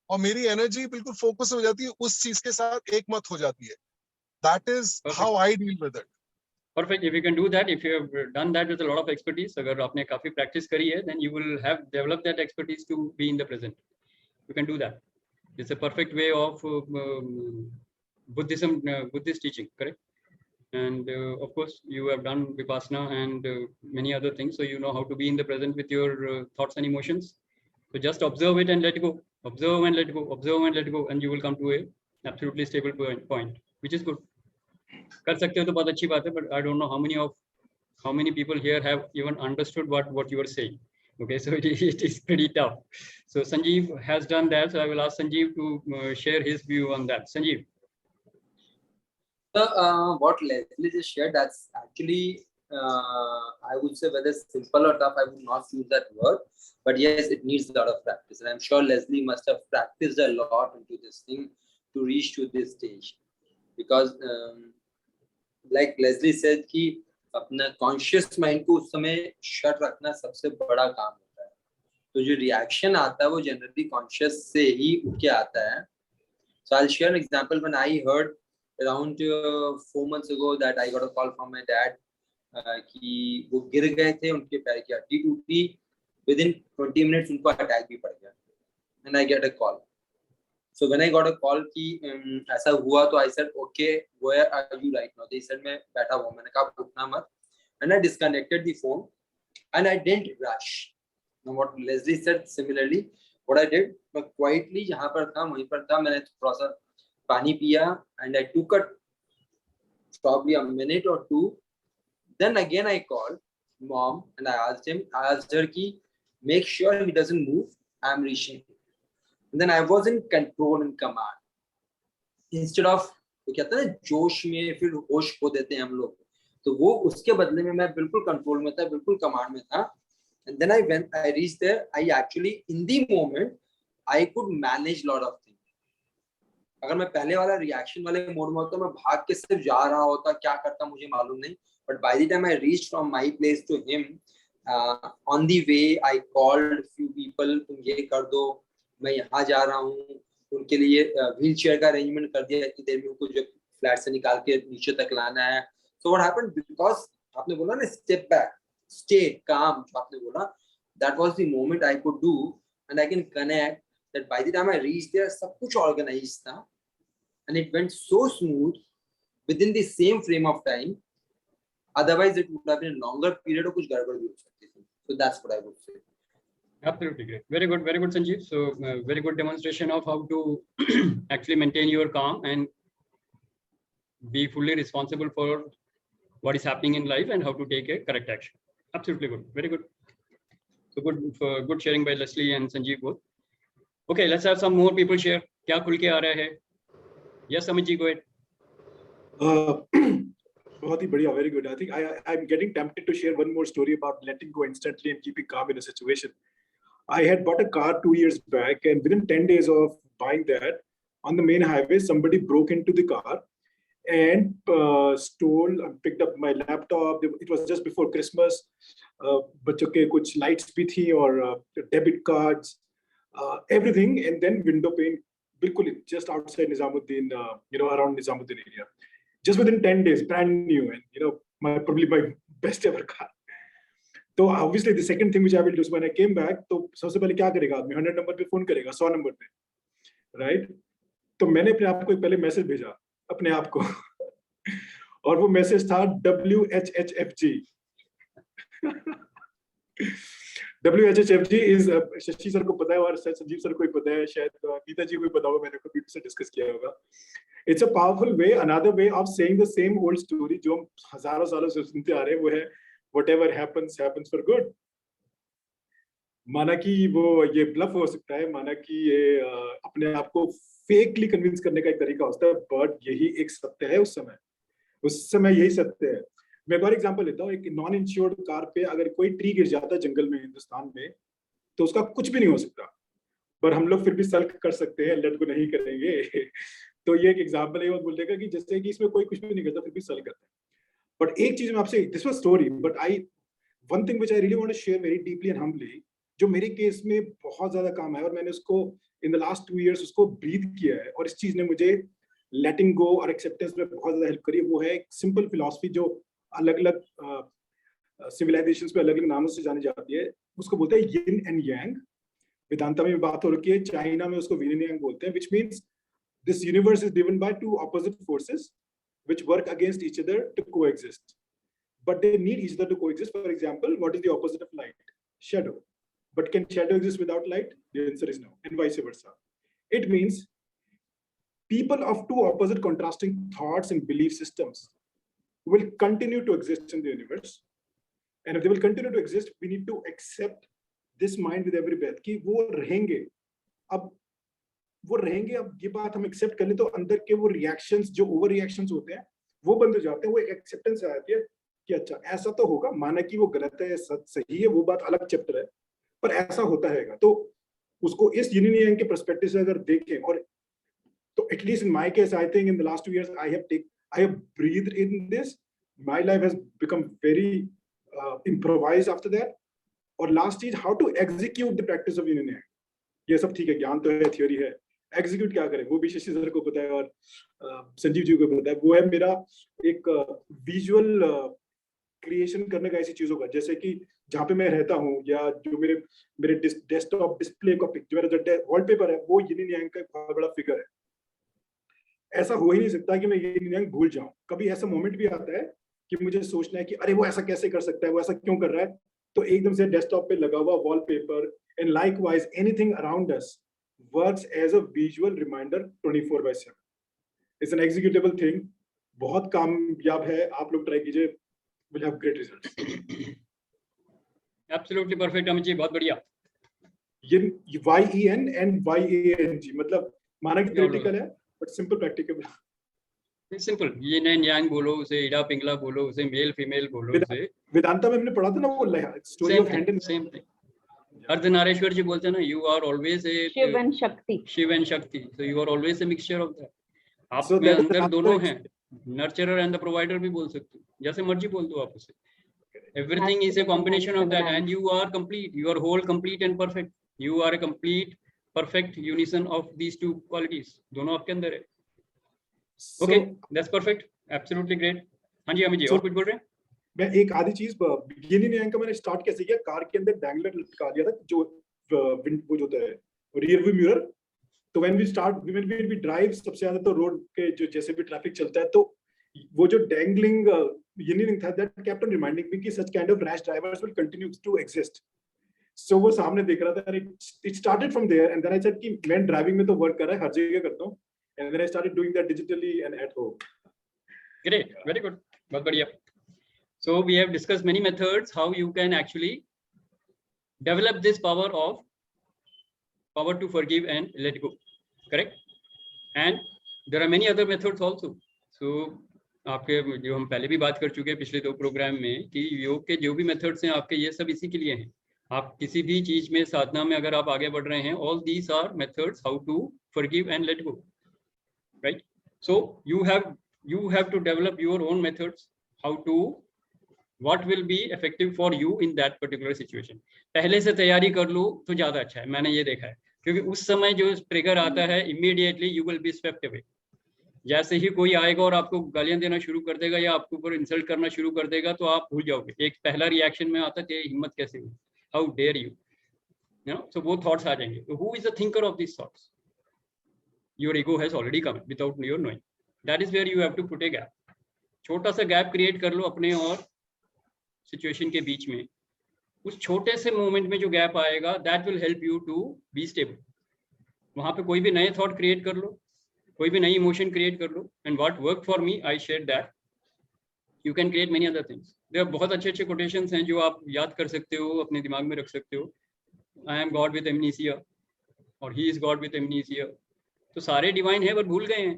और मेरी energy बिल्कुल focus हो जाती है उस चीज के साथ एक मत हो जाती है. That is how I deal with it. Perfect. If you can do that, if you have done that with a lot of expertise, अगर आपने काफी practice करी है, then you will have developed that expertise to be in the present. You can do that. It's a perfect way of Buddhism, Buddhist teaching, correct? And of course, you have done Vipassana and many other things, so you know how to be in the present with your thoughts and emotions. So just observe it and let go. Observe and let go. Observe and let go, and you will come to a absolutely stable point, which is good. कर सकते हो तो बहुत अच्छी बात है, but I don't know how many people here have even understood what you are saying. Okay, so it is pretty tough. So Sanjeev has done that, so I will ask Sanjeev to share his view on that. Sanjeev. So what Leslie just shared, that's actually, I would say, whether simple or tough, I would not use that word. But yes, it needs a lot of practice. And I'm sure Leslie must have practiced a lot into this thing to reach to this stage. Because like Leslie said, कि अपना conscious mind को उस समय shut रखना सबसे बड़ा काम होता है. तो जो reaction आता है वो generally conscious से ही उठ के आता है. So I'll share an example when I heard around 4 months ago that I got a call from my dad कि वो गिर गए थे, उनके पैर की हड्डी टूटी, within 20 minutes उनको अटैक भी पड़ गया, and I get a call. So when I got a call कि ऐसा हुआ, तो I said, okay, where are you right now? They said मैं बैठा हुआ. मैंने कहा उठना मत, and I disconnected the phone, and I didn't rush. Now what Leslie said similarly, what I did, मैं quietly जहाँ पर था वहीं पर था, मैंने थोड़ा सा पानी पिया, and I took probably a minute or two. Then again I called mom and I asked her ki make sure he doesn't move, I'm reaching. And then I was in control and command. Instead of वो कहते हैं जोश में फिर होश खो देते हैं हम लोग, तो वो उसके बदले में मैं बिल्कुल कंट्रोल में था, बिल्कुल कमांड में था. And then when I reached there, I actually in the moment I could manage lot of things. अगर मैं पहले वाला रिएक्शन वाले मोड में होता, मैं भाग के सिर्फ जा रहा होता, क्या करता मुझे मालूम नहीं. But by the time I reached from my place to him, on the way I called few people, तुम ये कर दो, मैं यहाँ जा रहा हूँ. उनके लिए व्हील चेयर का अरेंजमेंट कर दिया कि देर में उनको जो फ्लैट से निकाल के नीचे तक लाना है. So what happened, because आपने बोला ना step back, stay calm, जो आपने बोला, that was the moment I could do, and I can connect that by the time I reached there, सब कुछ organized था, and it went so smooth within the same frame of time. Otherwise, it would have been a longer period और कुछ गड़बड़ भी हो सकती थी. So that's what I would say. Absolutely great. Very good, Sanjeev. So very good demonstration of how to actually maintain your calm and be fully responsible for what is happening in life and how to take a correct action. Absolutely good. Very good. So good sharing by Leslie and Sanjeev both. Okay, let's have some more people share. क्या खुल के आ रहा है? Yes, Amit ji, go ahead. बहुत ही बढ़िया, very good. I think I'm getting tempted to share one more story about letting go instantly and keeping calm in a situation. I had bought a car 2 years back, and within 10 days of buying that, on the main highway, somebody broke into the car and stole and picked up my laptop. It was just before Christmas. बच्चों के कुछ lights भी थी और debit cards, everything, and then window pane, बिल्कुल just outside Nizamuddin, around Nizamuddin area. Just within 10 days, brand new, and probably my best ever car. So obviously the second thing which I will do is when I came back, तो सबसे पहले क्या करेगा आदमी? 100 number पे phone करेगा, 100 number पे, right? तो मैंने अपने आप को एक पहले मैसेज भेजा अपने आप को और वो मैसेज था WHHFG. WHHFG is Shashi sir को पता है और संजीव सर को भी पता है, शायद गीता जी को भी पता होगा, मैंने कभी से डिस्कस किया होगा. It's a powerful way, another way of saying the same old story जो हम हजारों सालों से सुनते आ रहे हैं, वो है whatever happens for good. माना कि वो ये ब्लफ हो सकता है, माना कि ये अपने आप को फेकली कन्विंस करने का एक तरीका होता है, बट यही एक सत्य है. उस समय यही सत्य है. मैं एक और एग्जांपल लेता हूँ. एक नॉन इंश्योर्ड कार पे अगर कोई ट्री गिर जाता है जंगल में हिंदुस्तान में, तो उसका कुछ भी नहीं हो सकता, पर हम लोग फिर भी सल्क कर सकते हैं, लेट को नहीं करेंगे. तो ये एक एग्जांपल है वो बोलने का कि जैसे कि इसमें कोई कुछ भी नहीं करता फिर भी सल्क करता है. बट एक चीज मैं आपसे, this was story, but one thing which I really want to share very deeply and humbly, जो मेरे केस में बहुत ज्यादा काम है और मैंने उसको इन द लास्ट 2 इयर्स उसको ब्रीथ किया है, और इस चीज ने मुझे लेटिंग गो और एक्सेप्टेंस में बहुत ज्यादा हेल्प करी है. वो है एक सिंपल फिलॉसफी जो अलग अलग सिविलाइजेशंस में अलग अलग नामों से जानी जाती है. उसको बोलते हैं यिन एंड यांग. वेदांता में बात हो रखी है, चाइना में उसको यिन एंड यांग बोलते हैं, which means this universe is driven by two opposite forces which work against each other to coexist, but they need each other to coexist. For example, what is the opposite of light? Shadow. But can shadow exist without light? The answer is no, and vice versa. It means people of two opposite contrasting thoughts and belief systems will continue to exist in the universe, and if they will continue to exist, we need to accept this mind with every breath कि वो रहेंगे. अब ये बात हम accept कर ले तो अंदर के वो रिएक्शंस, जो ओवर रिएक्शंस होते हैं, वो बंद हो जाते हैं. वो एक एक्सेप्टेंस आ जाती है कि अच्छा ऐसा तो होगा, माना कि वो गलत है सही है, वो बात अलग चैप्टर है, पर ऐसा होता रहेगा. तो उसको इस यिन एंड यांग के पर्सपेक्टिव से अगर देखें, और तो at least in my case I think in the last 2 years I have breathed in this. My life has become very improvised after that. और लास्ट चीज, how to execute the practice of yin and yang. ये सब ठीक है, ज्ञान तो है, theory है, एग्जीक्यूट क्या करें वो भी शशि सर को पता है और संजीव जी को पता है. वो है मेरा एक विजुअल क्रिएशन करने का ऐसी चीजों का, जैसे कि जहाँ पे मैं रहता हूँ या जो मेरे डेस्कटॉप डिस्प्ले का पिक्चर, मेरा जो वॉलपेपर है, वो यिन एंड यांग का एक बहुत बड़ा फिगर है. ऐसा हो ही नहीं सकता कि मैं यिन एंड यांग भूल जाऊं. कभी ऐसा मोमेंट भी आता है कि मुझे सोचना है कि अरे वो ऐसा कैसे कर सकता है, वो ऐसा क्यों कर रहा है, तो एकदम से डेस्कटॉप पे लगा हुआ wallpaper and likewise anything around us works as a visual reminder 24/7. It's an executable thing, बहुत कामयाब है, आप लोग ट्राई कीजिए, will have great results. Absolutely perfect Amit ji, बहुत बढ़िया. YEN and YANG मतलब माना कि थ्योरेटिकल है, but simple practicable. Simple, yin and यांग बोलो उसे, इडा पिंगला बोलो उसे, मेल फीमेल बोलो उसे। वेदांता में हमने पढ़ा था ना वो story of hand in same thing. Ardhanarishvara ji बोलते हैं ना, you are always a Shiva and Shakti. Shiva and Shakti, so you are always a mixture of that. आप So में that is अंदर another दोनों हैं, नर्चरर एंड द प्रोवाइडर भी बोल सकते हो, जैसे मर्जी बोल दो आप उसे। Everything is a combination of that, and you are complete, you are whole, complete and perfect. You are a complete, perfect unison of these two qualities. दोनों आपके अंदर है। Okay, that's perfect, absolutely great. हाँ जी अमित जी, और कुछ बोल रहे हैं? मैं एक आधी चीज बिगिनिंग एंड का मैंने स्टार्ट कैसे किया, कार के अंदर डैंगलर लटका दिया था, जो वो जो होता है रियर व्यू मिरर। तो व्हेन वी ड्राइव, सबसे ज्यादा तो रोड के जो जैसे भी ट्रैफिक चलता है, तो वो जो डैंगलिंग था, that kept on reminding me कि such kind of rash drivers will continue to exist. So वो सामने देख रहा था, it started from there, and then I said कि मैं ड्राइविंग में तो वर्क कर रहा है, हर जगह करता हूँ, and then I started doing that digitally and at home. Great, very good, बहुत बढ़िया। So we have discussed many methods how you can actually develop this power to forgive and let go, correct? And there are many other methods also. So आपके जो हम पहले भी बात कर चुके हैं पिछले 2 प्रोग्राम में कि योग के जो भी मेथड्स हैं आपके, ये सब इसी के लिए हैं। आप किसी भी चीज में, साधना में अगर आप आगे बढ़ रहे हैं, all these are methods how to forgive and let go, right? So you have to develop your own methods how to what will be effective for you in that particular situation. पहले से तैयारी कर लो तो ज्यादा अच्छा है, मैंने ये देखा है, क्योंकि उस समय जो ट्रिगर आता है immediately you will be swept away. जैसे ही कोई आएगा और आपको गालियां देना शुरू कर देगा या आपके ऊपर इंसल्ट करना शुरू कर देगा, तो आप भूल जाओगे। एक पहला रिएक्शन में आता है हिम्मत कैसे हुई, हाउ डेयर यू, so वो थॉट्स आ जाएंगे। तो who is the thinker of these thoughts? Your ego has already come without your knowing. That is where you have to put a gap. छोटा सा गैप क्रिएट कर लो अपने और situation के बीच में। उस छोटे से मोमेंट में जो गैप आएगा, that will help you to be stable. वहां पे कोई भी नए थॉट क्रिएट कर लो, कोई भी नई इमोशन क्रिएट कर लो, and what work for me I share that you can create many other things. There बहुत अच्छे अच्छे कोटेशंस हैं जो आप याद कर सकते हो, अपने दिमाग में रख सकते हो। I am God with amnesia और he is God with amnesia. तो सारे डिवाइन है पर भूल गए हैं।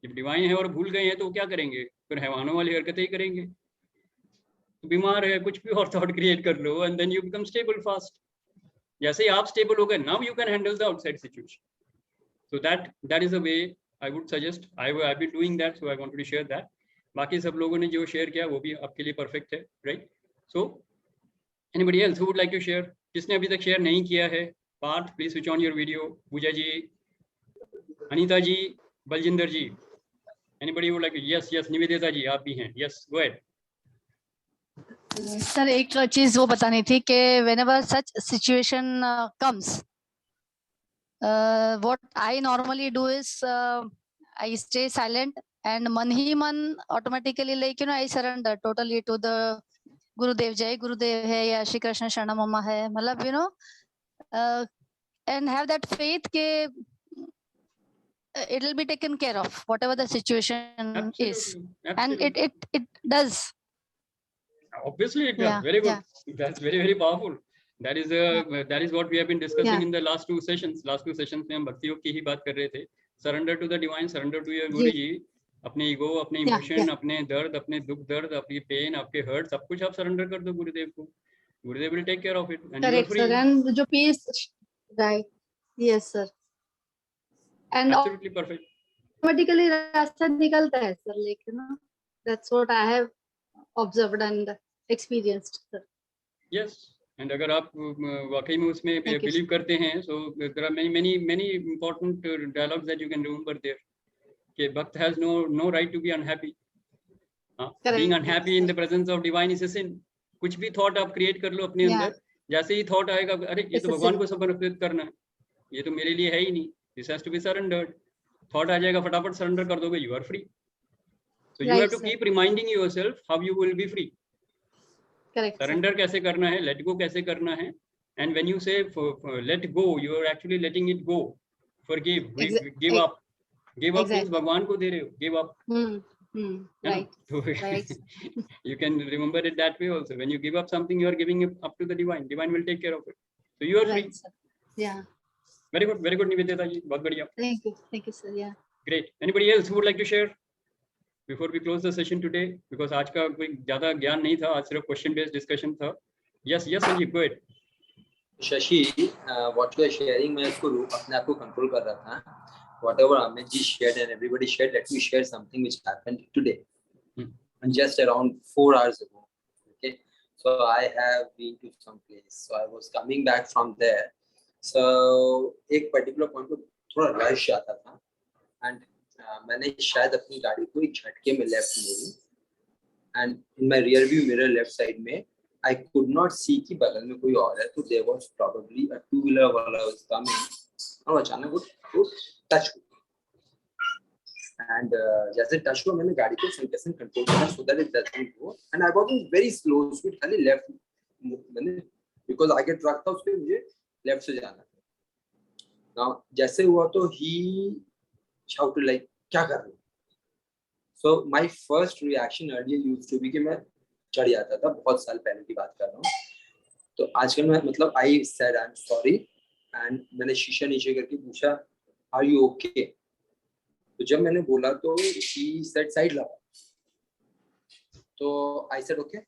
जब डिवाइन है और भूल गए हैं तो क्या करेंगे? फिर हैवानों वाली हरकतें ही करेंगे। बीमार है, कुछ भी और थॉट क्रिएट कर लो and then you become stable fast. जैसे ही आप स्टेबल हो गए, now you can handle the outside situation. So that is a way I would suggest. I been doing that, so I wanted to share that. बाकी सब लोगों ने जो शेयर किया वो भी आपके लिए परफेक्ट है, right? So anybody else who would like to share? किसने अभी तक शेयर नहीं किया है? Parth, please switch on your video. Pooja ji, Anita ji, Baljinder ji, anybody would like? Yes Nivedita ji, आप भी हैं। Yes, go ahead. सर एक चीज वो बतानी थी कि whenever such situation comes, what I normally do is I stay silent and मन ही मन automatically like I surrender totally to the Gurudev। जय गुरुदेव है या श्री कृष्ण शरणम मम है, मतलब and have that faith के it will be taken care of whatever the situation is, and it does. Obviously it does. Very good. That's very very powerful. That is what we have been discussing in the last two sessions में हम भक्ति योग की ही बात कर रहे थे। Surrender to the divine, surrender to your Guru जी। अपने ईगो, अपने इमोशन, अपने दर्द, अपने दुख दर्द, अपनी पेन, आपके हर्ट, सब कुछ आप सरेंडर कर दो गुरुदेव को। गुरुदेव will take care of it and you are free. And जो peace, right? Yes sir. And absolutely perfect. Automatically रास्ता निकलता है सर, लेकिन that's what I have observed and experienced sir. Yes, and अगर आप वाकई में उसमें बिलीव करते हैं, so there are many important dialogues that you can remember there. कि भक्त has no right to be unhappy. Being unhappy in the presence of divine is a sin. कुछ भी थॉट आप क्रिएट कर लो अपने अंदर, जैसे ही थॉट आएगा, अरे ये तो भगवान को समर्पित करना है, ये तो मेरे लिए है ही नहीं, this has to be surrendered. Thought आ जाएगा, फटाफट सरेंडर कर दोगे, you are free. So you have to keep reminding yourself how you will be free. Surrender कैसे करना है, लेट गो कैसे करना है, and when you say let go, you are actually letting it go. Forgive, give up. Give up means भगवान को दे रहे हो, give up. Right. You can remember it that way also. When you give up something, you are giving it up to the divine. Divine will take care of it. So you are free. Yeah. very good Nivedita ji, बहुत बढ़िया. Thank you sir. Yeah. Great. Anybody else who would like to share before we close the session today? Because आज का कोई ज़्यादा ज्ञान नहीं था, आज सिर्फ question based discussion था. Yes, Sanjeev, go ahead. Shashi, what you are sharing, मैं इसको अपने आप को control कर रहा था. Whatever Amit ji shared and everybody shared, let me share something which happened today, and just around 4 hours ago. Okay, so I have been to some place. So I was coming back from there. So एक particular point पे थोड़ा rush आता था, and मैंने शायद अपनी गाड़ी को एक झटके में left मोड़ी, and in my rear view mirror left side में I could not see कि बगल में कोई और है, तो there was probably a two-wheeler वाला was coming, और अचानक वो टच हुआ, and जैसे टच हुआ मैंने गाड़ी को संकेतन कंट्रोल किया so that it doesn't go, and I was in very slow speed, खाली left मैंने because आगे ट्रक था उसके मुझे left से जाना था. Now जैसे हुआ तो he shouted like क्या कर रहे हो? So my first reaction earlier used to be कि मैं चढ़ जाता था, बहुत साल पहले की बात कर रहा हूँ. तो आजकल मैं मतलब I said I'm sorry, and मैंने शीशा नीचे करके पूछा Are you okay? तो जब मैंने बोला तो he said साइड लगा. तो I said okay,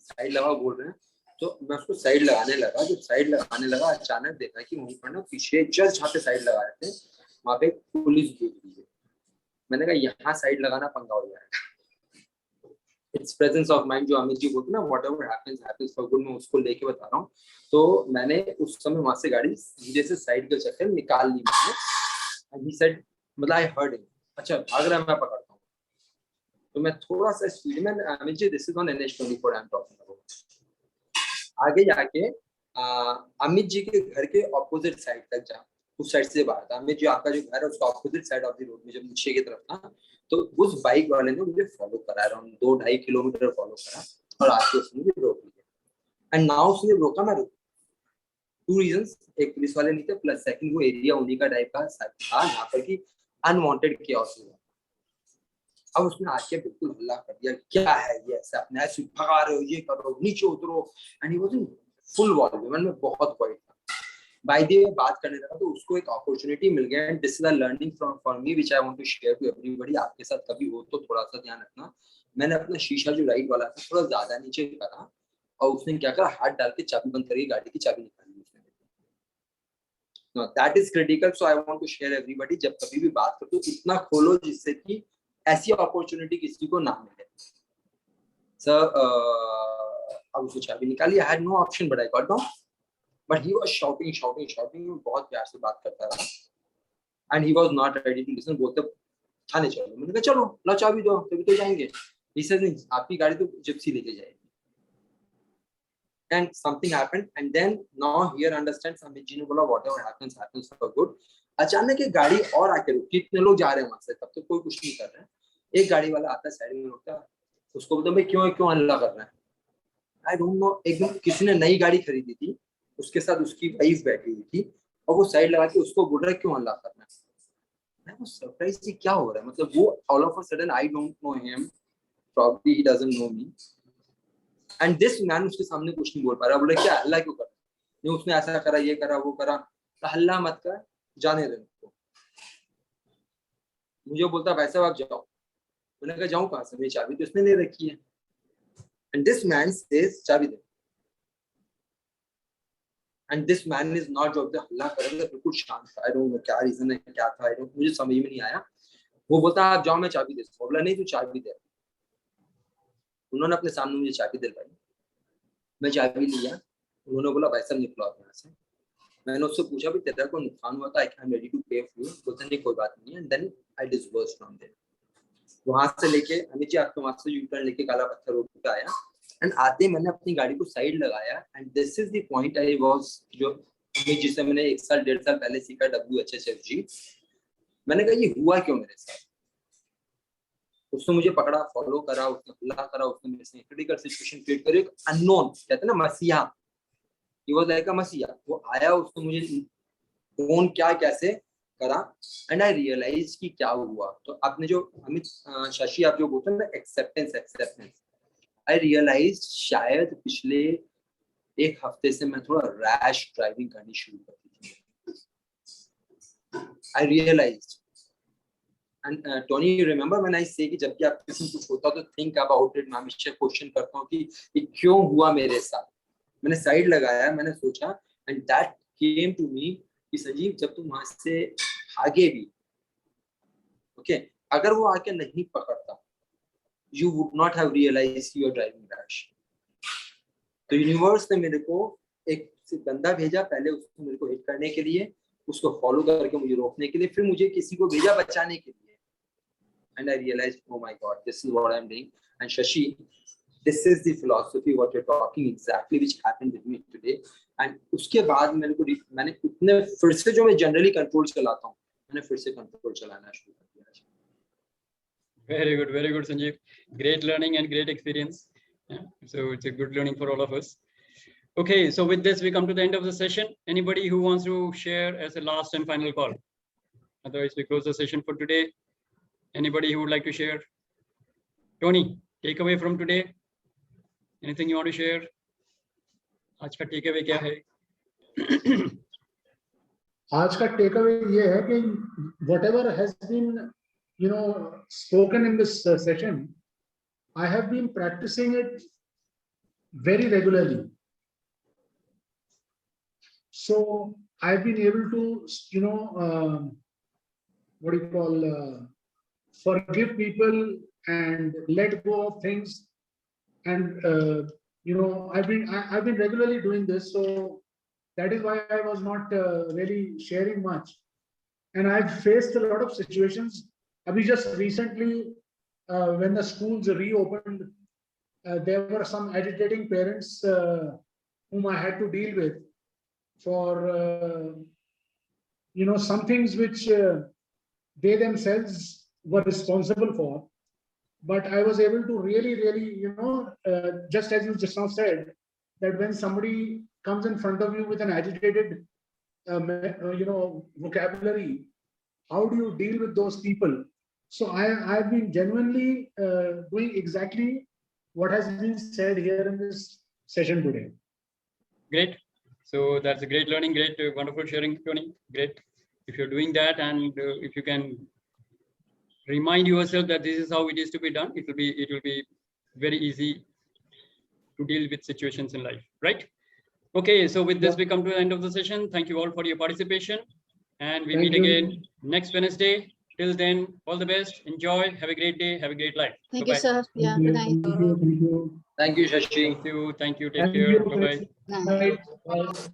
साइड लगा बोल रहे हैं, तो मैं उसको साइड लगाने लगा. जब साइड लगाने लगा अचानक देखा कि वहीं पर ना पीछे जस्ट जहाँ पे साइड लगा रहे थे वहाँ पे पुलिस देख रही है. मैंने कहा यहाँ साइड लगाना पंगा हो जाएगा. इट्स प्रेजेंस ऑफ माइंड जो अमित जी बोलते ना, whatever happens happens for good, मैं उसको लेके बता रहा हूँ. तो मैंने उस समय वहां से गाड़ी धीरे से साइड के चक्कर निकाल ली मैंने. एंड ही सेड मतलब आई हर्ड हिम, अच्छा भाग रहा है मैं पकड़ता हूँ. तो मैं थोड़ा सा स्पीड में, Amit ji this is on NH24 I am talking about. आगे जाके अमित जी के घर के ऑपोजिट साइड तक जा, उस साइड से बाहर था. अमित जी आपका जो घर है उसका opposite side of the road में जब नीचे की तरफ था, तो उस बाइक वाले ने मुझे फॉलो करा, अराउंड 2-2.5 किलोमीटर फॉलो करा, और आके उसने मुझे रोक लिया. एंड नाउ उसने रोका, मैं रुका. 2 रीजंस, एक पुलिस वाले नहीं थे, प्लस सेकंड वो एरिया उन्हीं का टाइप का था जहाँ पर कि अनवांटेड केओस हुआ. अब उसने आके बिल्कुल हल्ला कर दिया, क्या है ये, ऐसा अपने ऐसे भगा रहे हो, ये करो, नीचे उतरो. And he was in full volume, मैं बहुत क्वाइट था. बाय द वे बात करने लगा तो उसको एक अपॉर्चुनिटी मिल गया. And this is a learning from for me which I want to share to everybody. आपके साथ कभी हो तो थोड़ा सा ध्यान रखना. मैंने अपना शीशा जो राइट वाला था थोड़ा ज्यादा नीचे करा, और उसने क्या करा, हाथ डाल के चाबी बंद करके गाड़ी की चाबी निकाली उसने. No that is critical. So I want to share everybody, जब कभी भी बात करो तो इतना खोलो जिससे कि ऐसी अपॉर्चुनिटी किसी को ना मिले. सर अब उसने चाबी निकाली. I had no option but I got down. But he was shouting. बहुत प्यार से बात करता रहा. And he was not ready to listen. बोलते थाने चलो. मैंने कहा चलो, ला चाबी दो, तभी तो जाएंगे. He said नहीं, आपकी गाड़ी तो जिप्सी लेके जाएगी. And something happened. And then now here understand, Amit ji ने बोला whatever happens happens for good. अचानक एक गाड़ी और आके रुकी. कितने लोग जा रहे हैं वहां से, तब तो कोई कुछ नहीं कर रहे हैं. एक गाड़ी वाला आता है, साइड में रुकता है, उसको बोलता भाई क्यों हल्ला कर रहा है. I don't know, एकदम किसी ने नई गाड़ी खरीदी थी, उसके साथ उसकी वाइफ बैठी हुई थी, और वो साइड लगा के उसको बोल रहा है क्यों हल्ला करना है. मैं वो सरप्राइज थी क्या हो रहा है. मतलब वो all of a sudden, I don't know him, probably he doesn't know me, and this man उसके सामने कुछ नहीं बोल पा रहा. बोले क्या हल्ला क्यों कर रहा है, नहीं उसने ऐसा करा, ये करा, वो करा. तो हल्ला मत कर, जाने दे उनको. मुझे बोलता भाई साहब आप जाओ. मैंने कहा जाऊं कहाँ से, मेरी चाबी तो इसने ले रखी है. एंड दिस मैन सेज चाबी दे. And this man is not जो हल्ला कर रहा था, बिल्कुल शांत था. I don't know क्या रीजन है, क्या था, मुझे समझ में नहीं आया. वो बोलता आप जाओ मैं चाबी दे दूँ. बोला नहीं तू चाबी दे. उन्होंने अपने सामने मुझे चाबी दिलवाई. मैं चाबी लिया. उन्होंने बोला भाई साहब निकलो आप यहाँ से. मैंने उससे पूछा भी तेरा को नुकसान हुआ था, I am ready to pay for you. बोलते नहीं कोई बात नहीं है. And then I disbursed from there. वहां से लेके अमित जी आपके वहां से यू टर्न लेके काला पत्थर रोड पे आया. एंड आते मैंने अपनी गाड़ी को साइड लगाया. And this is the point I was, जो जिससे मैंने 1 साल 1.5 साल पहले सीखा WHHFG. मैंने कहा ये हुआ क्यों मेरे साथ. उसने मुझे पकड़ा, फॉलो करा, उसने हल्ला करा, उसने मेरे से क्रिटिकल सिचुएशन क्रिएट करी. एक अननोन, कहते हैं ना मसीहा, ही वाज लाइक अ मसीहा. वो आया, उसने मुझे फोन क्या कैसे करा. एंड आई रियलाइज कि क्या हुआ. तो आपने जो अमित शशि आप जो बोलते हैं ना एक्सेप्टेंस, I realized शायद पिछले 1 हफ्ते से मैं थोड़ा रैश ड्राइविंग करनी शुरू कर दी थी. I realized. And Tony, you remember when I say कि जब भी आप किसी को कुछ होता तो think about it, मैं हमेशा क्वेश्चन करता हूँ कि ये क्यों हुआ मेरे साथ. मैंने साइड लगाया, मैंने सोचा, and that came to me कि संजीव जब तुम वहां से भागे भी, okay, अगर वो आके नहीं पकड़ता, you would not have realized you are driving rash. तो यूनिवर्स ने मेरे को एक बंदा भेजा, पहले उसको मेरे को हिट करने के लिए, उसको फॉलो करके मुझे रोकने के लिए, फिर मुझे किसी को भेजा बचाने के लिए. And I realized, oh my God, this is what I'm doing. And Shashi, this is the philosophy what you're talking exactly, which happened with me today. And उसके बाद मैंने उतने फिर से जो मैं जनरली कंट्रोल चलाता हूँ, मैंने फिर से कंट्रोल चलाना शुरू कर दिया. Very good, Sanjeev. Great learning and great experience. Yeah. So it's a good learning for all of us. Okay, so with this, we come to the end of the session. Anybody who wants to share as a last and final call? Otherwise, we close the session for today. Anybody who would like to share? Tony, take away from today. Anything you want to share? आज का take away क्या है? आज का take away ये है कि whatever has been, spoken in this session, I have been practicing it very regularly. So I've been able to, forgive people and let go of things. And, I've been regularly doing this. So that is why I was not really sharing much. And I've faced a lot of situations. I mean, just recently, when the schools reopened, there were some agitating parents whom I had to deal with for, some things which they themselves were responsible for. But I was able to really, just as you just now said, that when somebody comes in front of you with an agitated, vocabulary, how do you deal with those people? So I've been genuinely doing exactly what has been said here in this session today. Great. So that's a great learning, great, wonderful sharing, Tony. Great. If you're doing that, and if you can remind yourself that this is how it is to be done, it will be very easy to deal with situations in life, right? Okay, so with this, we come to the end of the session. Thank you all for your participation, and we meet again next Wednesday. Till then, all the best. Enjoy. Have a great day. Have a great life. Thank Bye-bye. you, sir. Yeah, good night. Thank you, Shashi. Thank you. Take care. Bye-bye. Night. Bye.